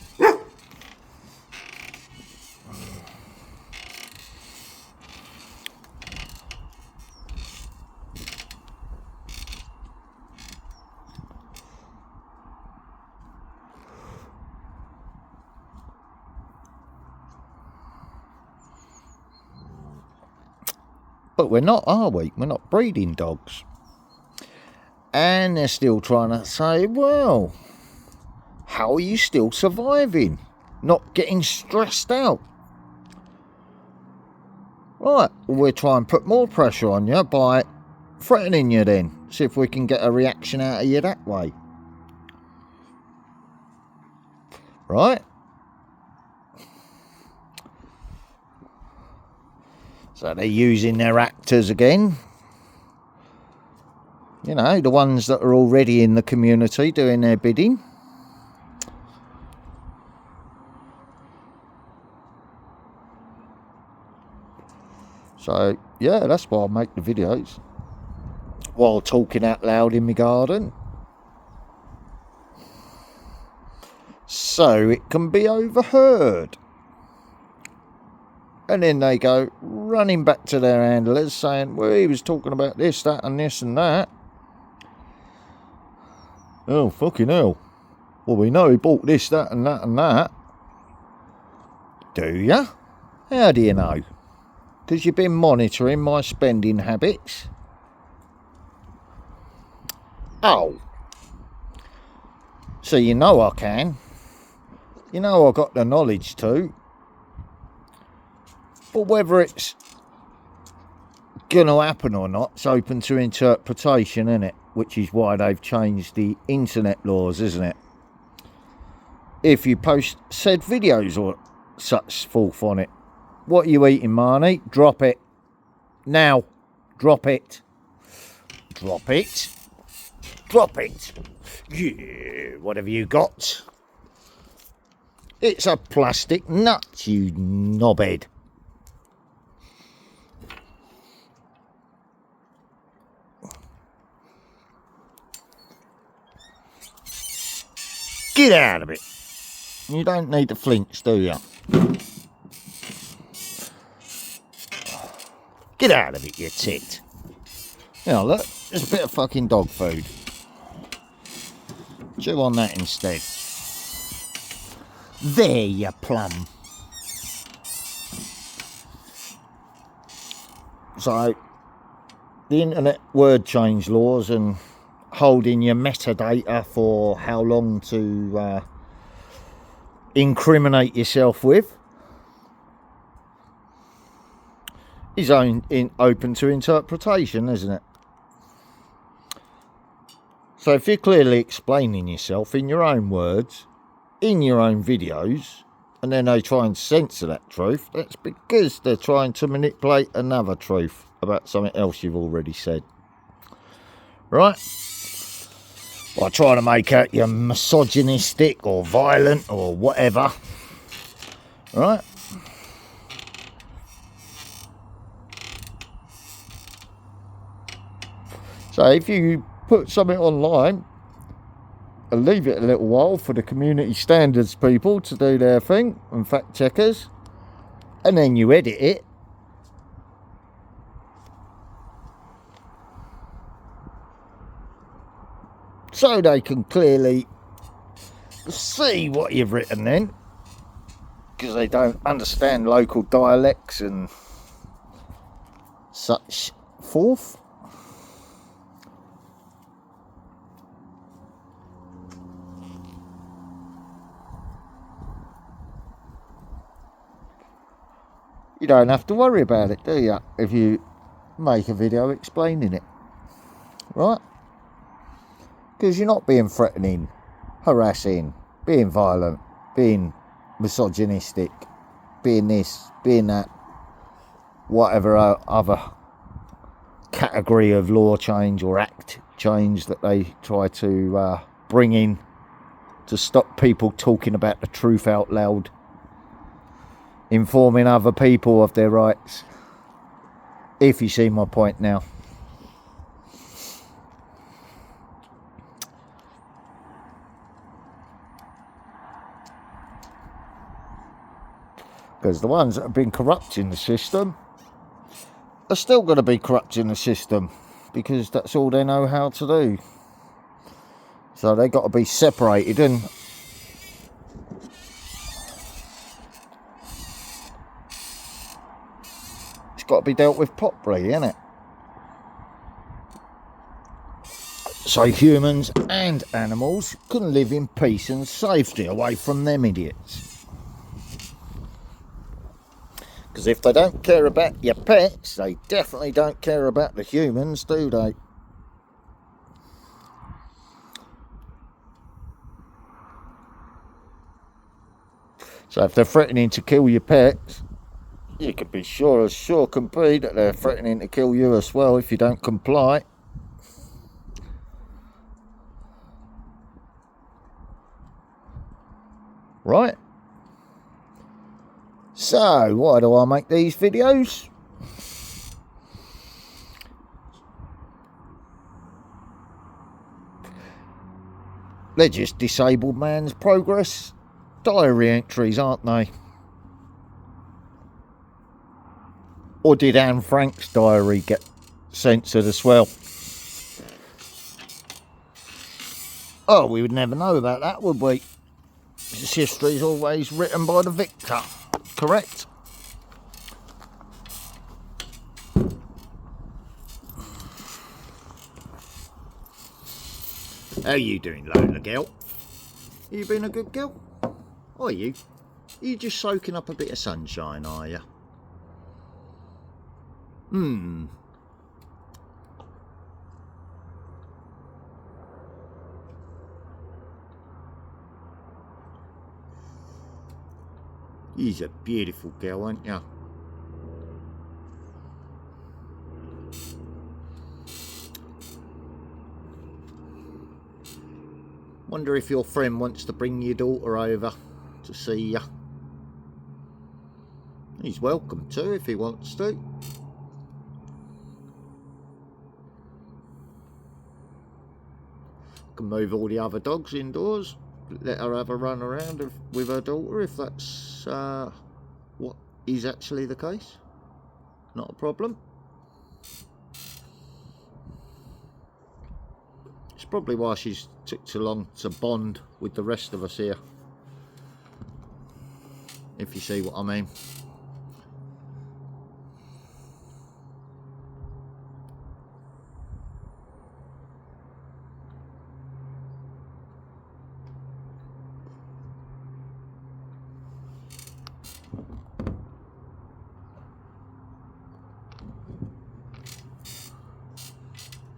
But we're not, are we? We're not breeding dogs. And they're still trying to say, well, how are you still surviving? Not getting stressed out? Right, well, we'll try and put more pressure on you by threatening you then. See if we can get a reaction out of you that way. Right? So they're using their actors again. You know, the ones that are already in the community doing their bidding. So, yeah, that's why I make the videos. While talking out loud in my garden. So it can be overheard. And then they go running back to their handlers saying, well, he was talking about this, that and this and that. Oh, fucking hell. Well, we know he bought this, that and that and that. Do you? How do you know? Because you've been monitoring my spending habits. Oh. So you know I can. You know I got the knowledge too. But whether it's going to happen or not, it's open to interpretation, isn't it? Which is why they've changed the internet laws, isn't it? If you post said videos or such forth on it. What are you eating, Marnie? Drop it. Now. Drop it. Drop it. Drop it. Yeah, what have you got? It's a plastic nut, you knobhead. Get out of it. You don't need to flinch, do you? Get out of it, you tit. Now look, there's a bit of fucking dog food. Chew on that instead. There, you plum. So, the internet word change laws and holding your metadata for how long to incriminate yourself with is open to interpretation, isn't it? So if you're clearly explaining yourself in your own words, in your own videos, and then they try and censor that truth, that's because they're trying to manipulate another truth about something else you've already said. Right? Or trying to make out you're misogynistic or violent or whatever. Right? So if you put something online and leave it a little while for the community standards people to do their thing and fact checkers, and then you edit it, so they can clearly see what you've written then, because they don't understand local dialects and such forth. You don't have to worry about it, do you, if you make a video explaining it, right? Because you're not being threatening, harassing, being violent, being misogynistic, being this, being that, whatever other category of law change or act change that they try to bring in to stop people talking about the truth out loud, informing other people of their rights, if you see my point now. Because the ones that have been corrupting the system are still going to be corrupting the system, because that's all they know how to do. So they've got to be separated, and it's got to be dealt with properly, isn't it? So humans and animals can live in peace and safety away from them idiots. Because if they don't care about your pets, they definitely don't care about the humans, do they? So if they're threatening to kill your pets, you can be sure as sure can be that they're threatening to kill you as well if you don't comply. Right? So, why do I make these videos? They're just disabled man's progress diary entries, aren't they? Or did Anne Frank's diary get censored as well? Oh, we would never know about that, would we? Because history is always written by the victor, correct? How you doing, Lola girl? You been a good girl? Are you? You just soaking up a bit of sunshine, are you? You's a beautiful girl, aren't you? Wonder if your friend wants to bring your daughter over to see you. He's welcome to if he wants to. Can move all the other dogs indoors. Let her have a run around with her daughter if that's what is actually the case. Not a problem. It's probably why she's took so long to bond with the rest of us here. If you see what I mean.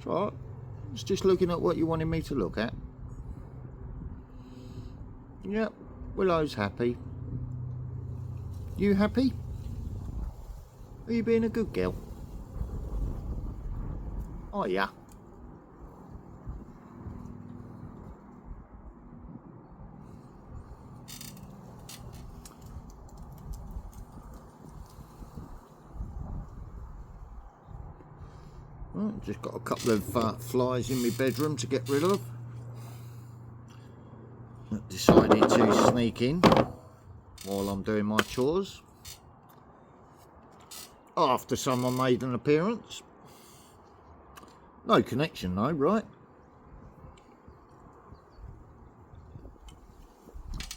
Right, it's just looking at what you wanted me to look at. Yep, Willow's happy. You happy? Are you being a good girl? Oh yeah. Right, just got a couple of flies in my bedroom to get rid of. Decided to sneak in while I'm doing my chores. After someone made an appearance. No connection though, right?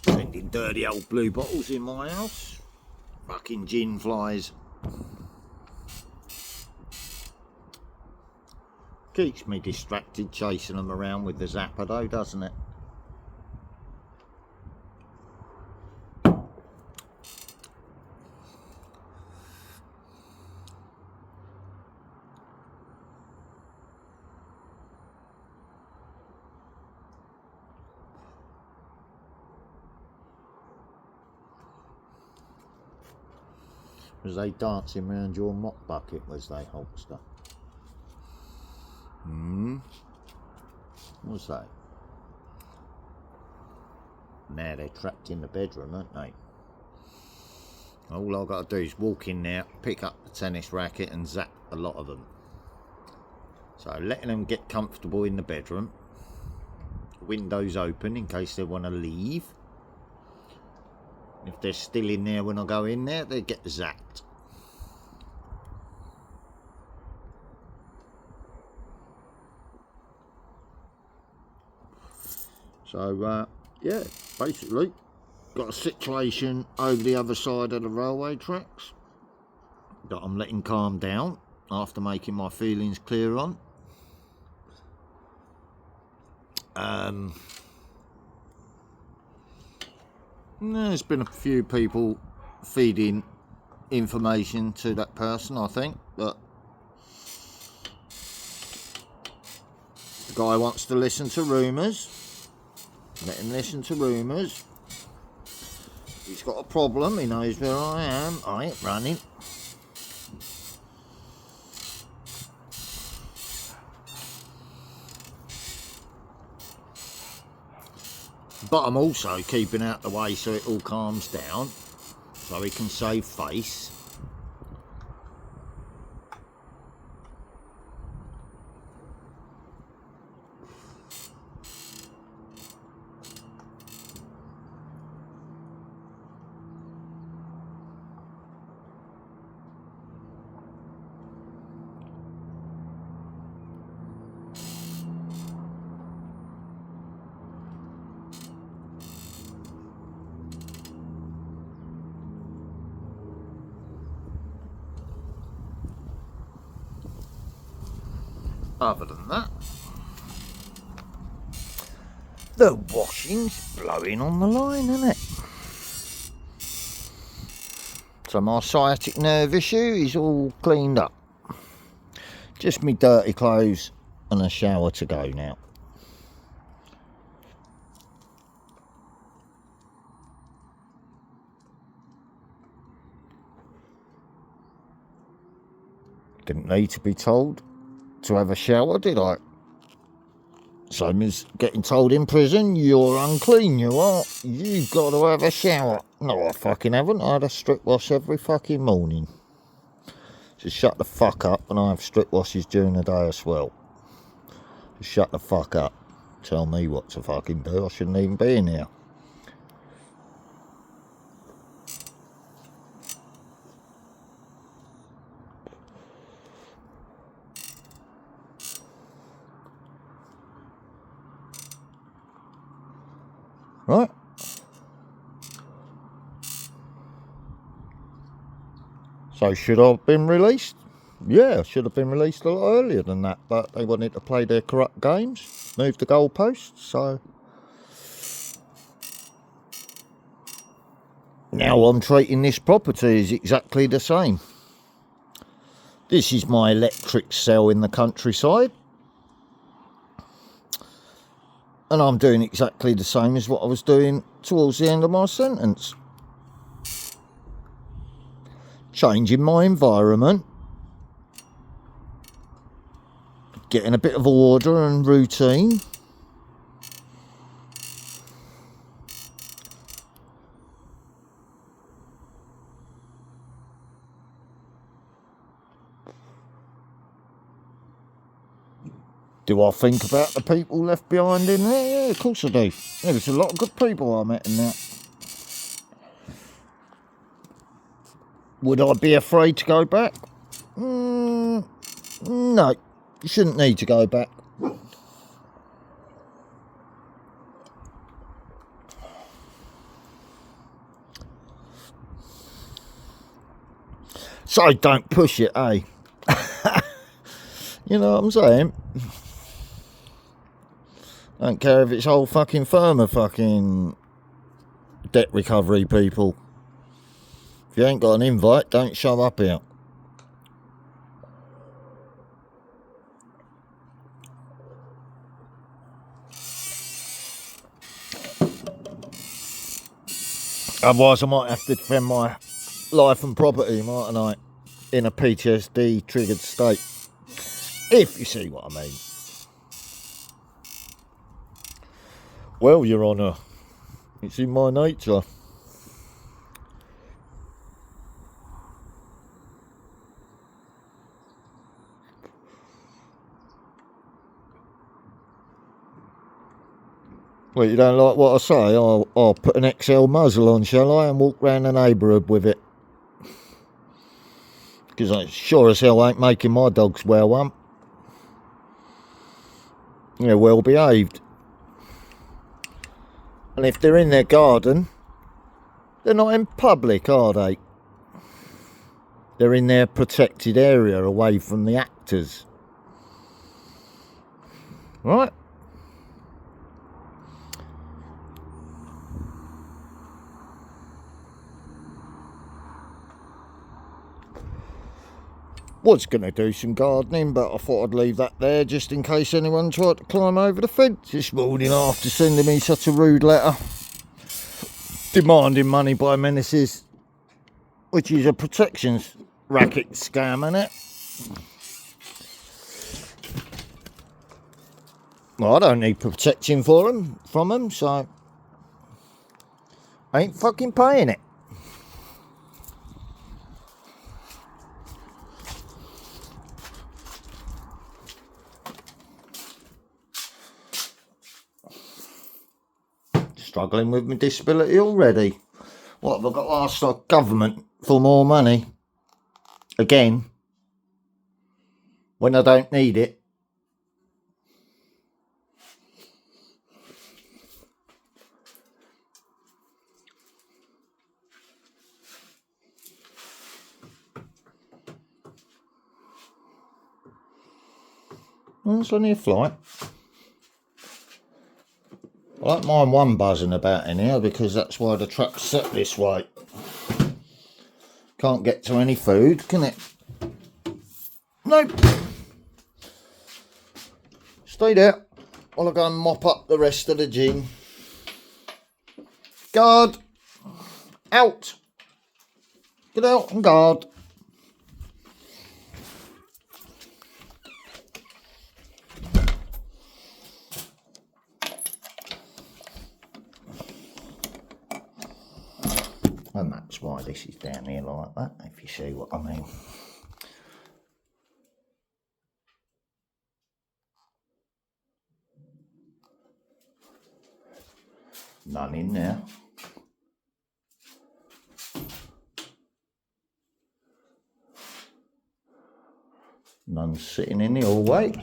Sending dirty old blue bottles in my house. Fucking gin flies. Keeps me distracted chasing them around with the zapper though, doesn't it? Was they dancing around your mop bucket, was they, Hulkster? What's that? Now they're trapped in the bedroom, aren't they? All I've got to do is walk in there, pick up the tennis racket and zap a lot of them. So letting them get comfortable in the bedroom. Windows open in case they want to leave. If they're still in there when I go in there, they get zapped. So, yeah, basically, got a situation over the other side of the railway tracks that I'm letting calm down after making my feelings clear on. There's been a few people feeding information to that person, I think, but the guy wants to listen to rumours. Let him listen to rumours. he's got a problem. He knows where I am. I ain't running. But I'm also keeping out the way so it all calms down, so he can save face. Other than that, the washing's blowing on the line, isn't it? So my sciatic nerve issue is all cleaned up. Just me dirty clothes and a shower to go now. Didn't need to be told to have a shower, did I? Same as getting told in prison, you're unclean, you are. You've got to have a shower. No, I fucking haven't. I had a strip wash every fucking morning. Just shut the fuck up, and I have strip washes during the day as well. Just shut the fuck up. Tell me what to fucking do. I shouldn't even be in here. Right. So should I have been released? Yeah, I should have been released a lot earlier than that, but they wanted to play their corrupt games, move the goalposts, so now I'm treating this property as exactly the same. This is my electric cell in the countryside. And I'm doing exactly the same as what I was doing towards the end of my sentence. Changing my environment. Getting a bit of order and routine. Do I think about the people left behind in there? Yeah, of course I do. There's a lot of good people I met in there. Would I be afraid to go back? No, you shouldn't need to go back. So don't push it, eh? You know what I'm saying? Don't care if it's whole fucking firm of fucking debt recovery people. If you ain't got an invite, don't show up here. Otherwise I might have to defend my life and property, mightn't I? In a PTSD triggered state. If you see what I mean. Well, Your Honour, it's in my nature. Well, you don't like what I say? I'll put an XL muzzle on, shall I, and walk round the neighbourhood with it. Because I sure as hell ain't making my dogs wear one. They're well behaved. And if they're in their garden, they're not in public, are they? They're in their protected area away from the actors. Right? Was going to do some gardening, but I thought I'd leave that there just in case anyone tried to climb over the fence this morning after sending me such a rude letter. demanding money by menaces, which is a protections racket scam, isn't it? Well, I don't need protection from them, so I ain't fucking paying it. Struggling with my disability already. What have I got to ask the government for more money? Again, when I don't need it. Well, it's only a flight. I don't mind one buzzing about in here because that's why the truck's set this way. Can't get to any food, can it? Nope. Stay there while I go and mop up the rest of the gin. Guard! Out! Get out and guard. And that's why this is down here like that, if you see what I mean. None in there. None sitting in the hallway.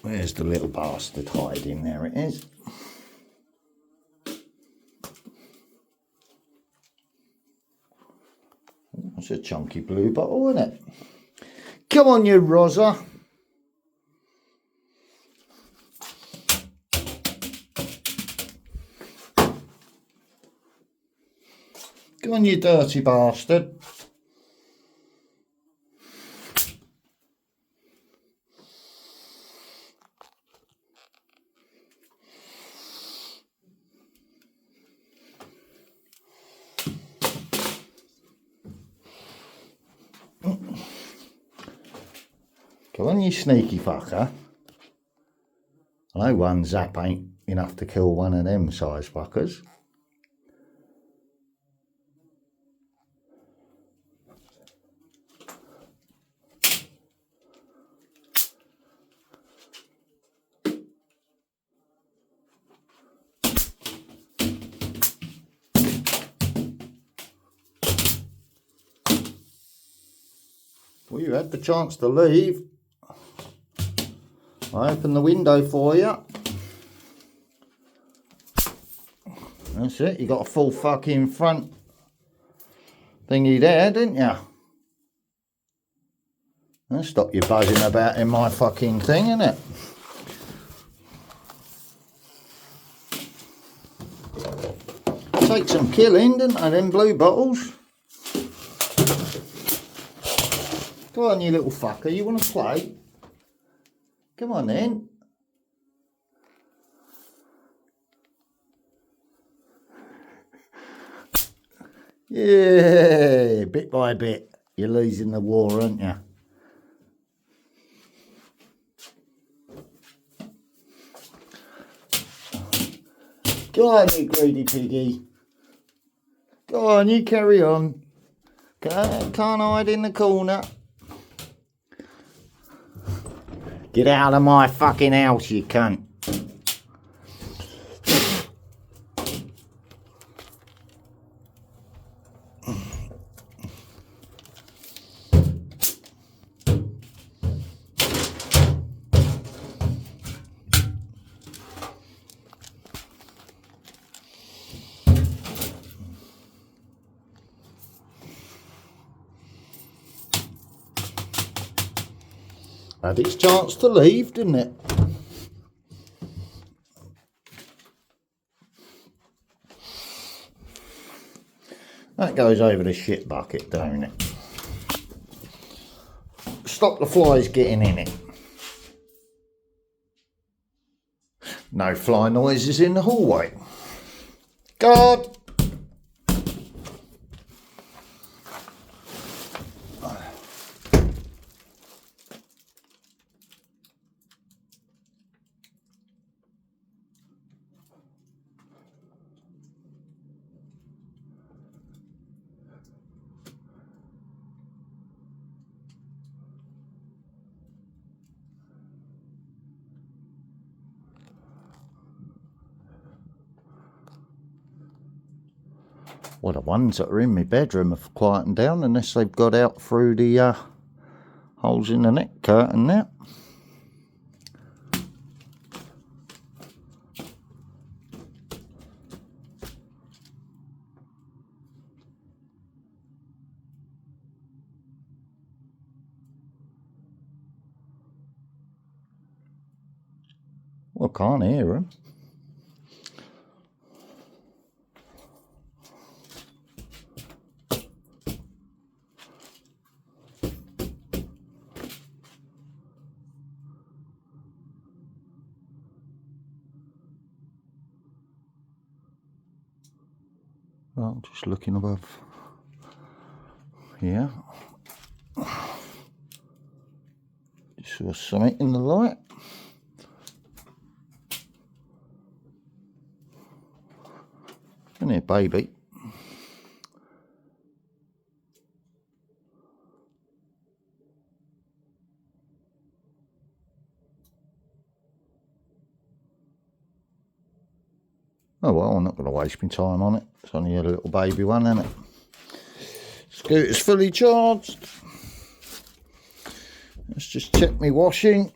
Where's the little bastard hiding? There it is. That's a chunky blue bottle, isn't it? Come on, you Rosa. Come on, you dirty bastard. Come on, you sneaky fucker. I know one zap ain't enough to kill one of them size fuckers. Well, you had the chance to leave. I opened the window for you. That's it, you got a full fucking front thingy there, didn't you? That'll stop you buzzing about in my fucking thing, innit? Take some killing, didn't I, them blue bottles? Come on, you little fucker, you want to play? Come on then. Yeah, bit by bit. You're losing the war, aren't you? Go on, you greedy piggy. Go on, you carry on. Can't hide in the corner. Get out of my fucking house, you cunt. Had its chance to leave, didn't it? That goes over the shit bucket, don't it? Stop the flies getting in it. No fly noises in the hallway. Guard! Well, the ones that are in my bedroom have quietened down unless they've got out through the holes in the net curtain there. Well, I can't hear them. Well, just looking above here. Just saw something in the light. Come here, baby. Oh well, I'm not going to waste my time on it. It's only a little baby one, isn't it? Scooter's fully charged. Let's just check my washing.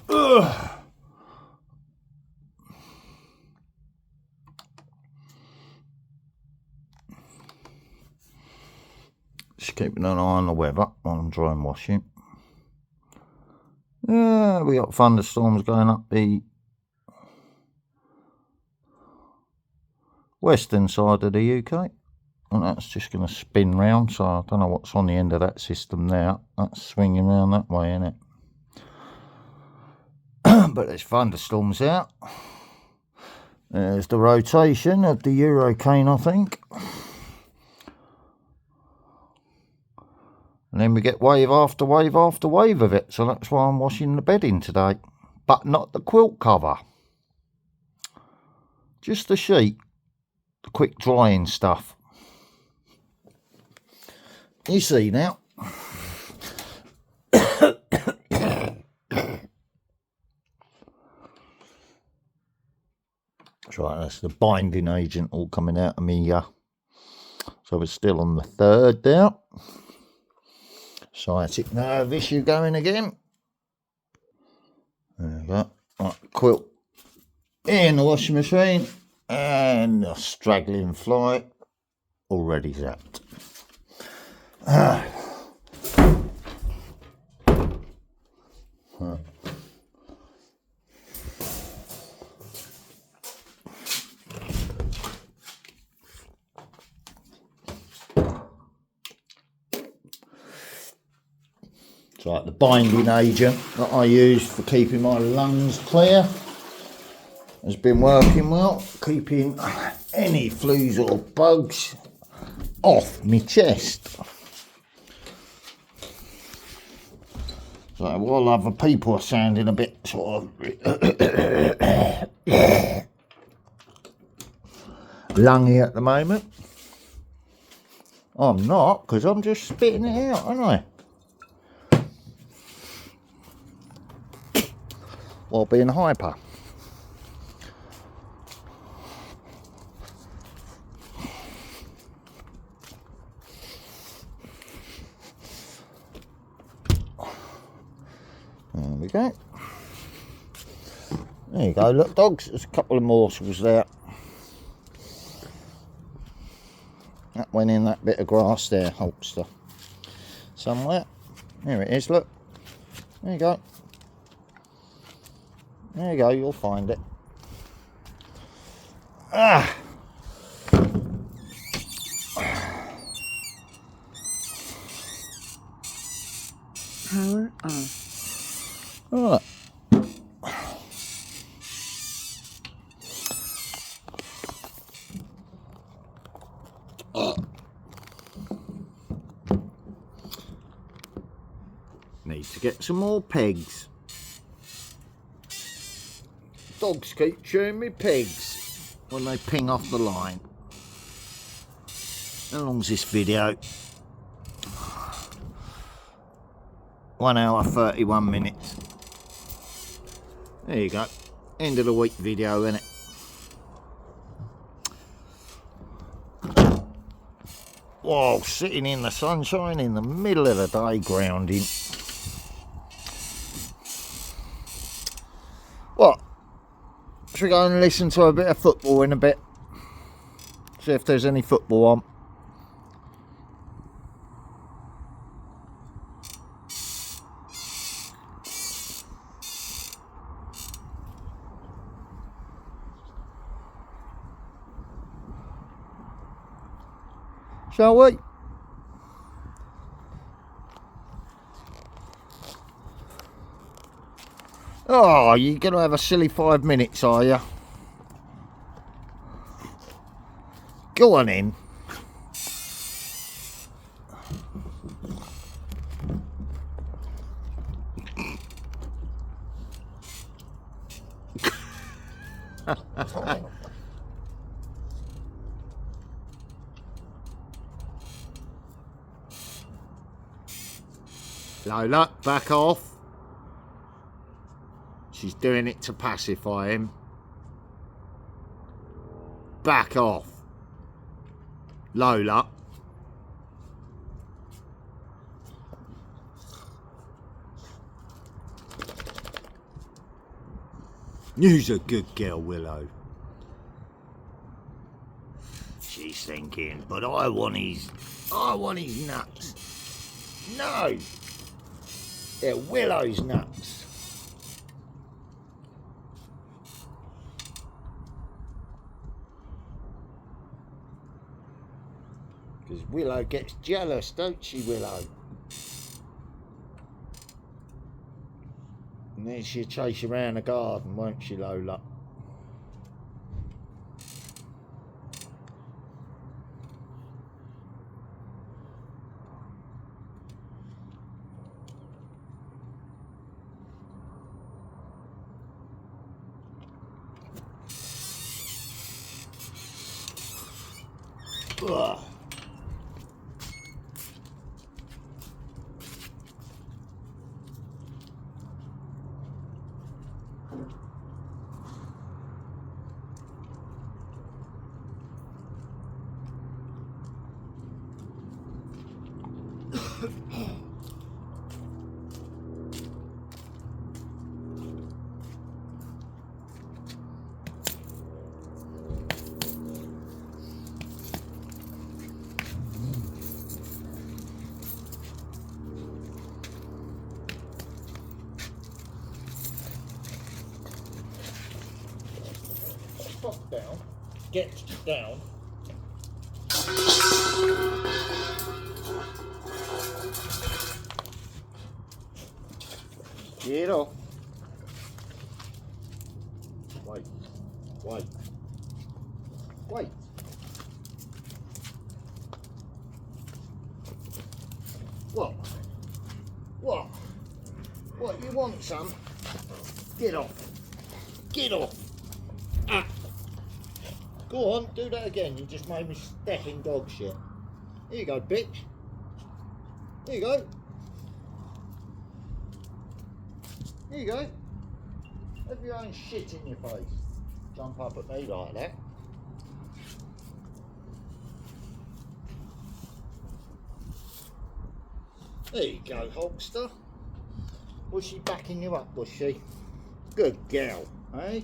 Ugh. Just keeping an eye on the weather while I'm dry and washing. Yeah, we got thunderstorms going up the western side of the UK, and that's just going to spin round, so I don't know what's on the end of that system there. That's swinging around that way, isn't it? But there's thunderstorms out. There's the rotation of the hurricane, I think. And then we get wave after wave after wave of it, so that's why I'm washing the bedding today. But not the quilt cover. Just the sheet. The quick drying stuff. You see now. That's right, that's the binding agent all coming out of me. So we're still on the third there. Sciatic nerve issue going again. There we go. Right, quilt in the washing machine. And a straggling fly already zapped. It's like the binding agent that I use for keeping my lungs clear has been working well, keeping any fleas or bugs off my chest. So while other people are sounding a bit sort of lungy at the moment, I'm not, because I'm just spitting it out, aren't I? While being hyper. There we go. There you go, look dogs, there's a couple of morsels there. That went in that bit of grass there, holster. Somewhere. There it is, look. There you go. There you go, you'll find it. Ah! Power off. Right. Need to get some more pegs. Dogs keep chewing me pegs when they ping off the line. How long's this video? 1 hour 31 minutes. There you go. End of the week video, innit? Whoa, sitting in the sunshine in the middle of the day grounding. What? Should we go and listen to a bit of football in a bit? See if there's any football on. Shall we? Oh, you're going to have a silly 5 minutes, are you? Go on in. Lola, back off. She's doing it to pacify him. Back off. Lola. You's a good girl, Willow. She's thinking, but I want his nuts. No. They're Willow's nuts. Because Willow gets jealous, don't she, Willow? And then she'll chase you around the garden, won't she, Lola? Ugh. Stop down. Get down. Get off. Wait. Wait. Wait. What? What, you want some? Get off. Get off. Ah. Go on, do that again. You just made me step in dog shit. Here you go, bitch. Here you go. Here you go. Have your own shit in your face. Jump up at me like that. There you go, Hulkster. Was she backing you up, was she? Good girl, eh?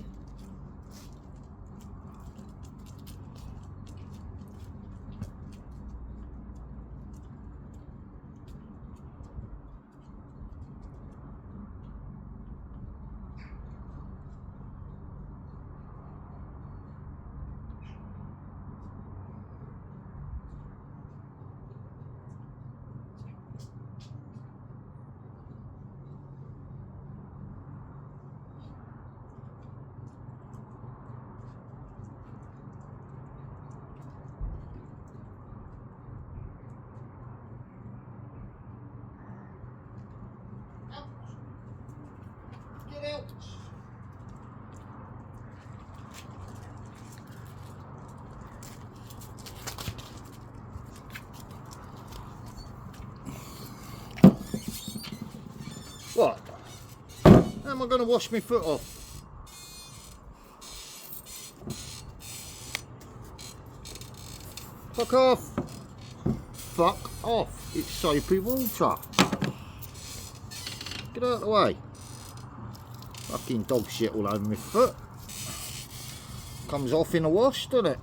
Get out! What? How am I going to wash my foot off? Fuck off! Fuck off! It's soapy water. Get out of the way. Fucking dog shit all over my foot. Comes off in a wash, doesn't it?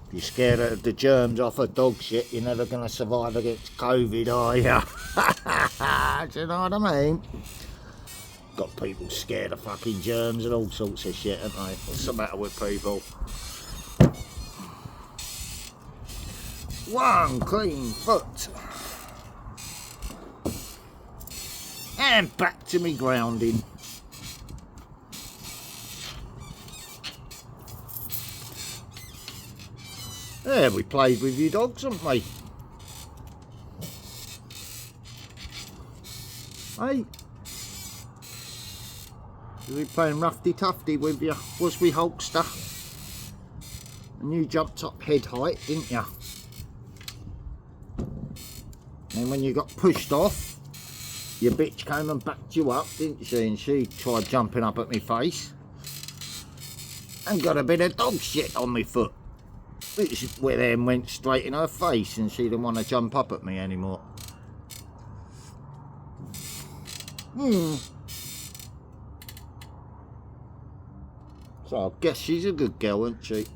If you're scared of the germs off of dog shit, you're never going to survive against COVID, are you? Do you know what I mean? Got people scared of fucking germs and all sorts of shit, haven't they? What's the matter with people? One clean foot. And back to me grounding. There, we played with you dogs, haven't we? Hey? We were playing roughy tufty with you, was we, Hulkster? And you jumped up head height, didn't you? And when you got pushed off, your bitch came and backed you up, didn't she? And she tried jumping up at me face and got a bit of dog shit on me foot. Which then went straight in her face and she didn't want to jump up at me anymore. So I guess she's a good girl, isn't she?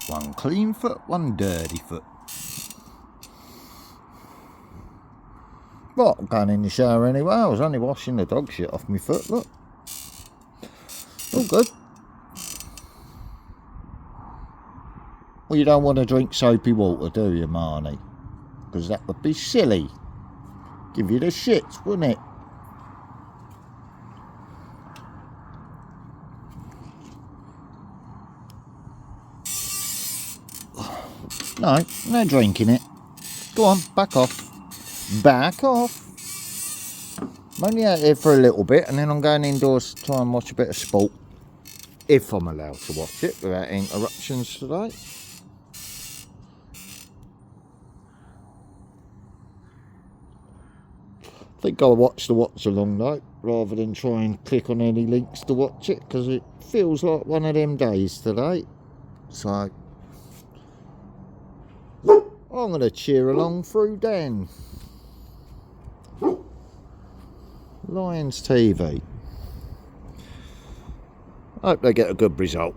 One clean foot, one dirty foot. Well, I'm going in the shower anyway. I was only washing the dog shit off my foot, look. All good. Well, you don't want to drink soapy water, do you, Marnie? Because that would be silly. Give you the shits, wouldn't it? No, no drinking it. Go on, back off. Back off. I'm only out here for a little bit and then I'm going indoors to try and watch a bit of sport. if I'm allowed to watch it without interruptions today. I think I'll watch the watch along though, rather than try and click on any links to watch it, because it feels like one of them days today. So I'm going to cheer along through Dan. Lions TV. Hope they get a good result.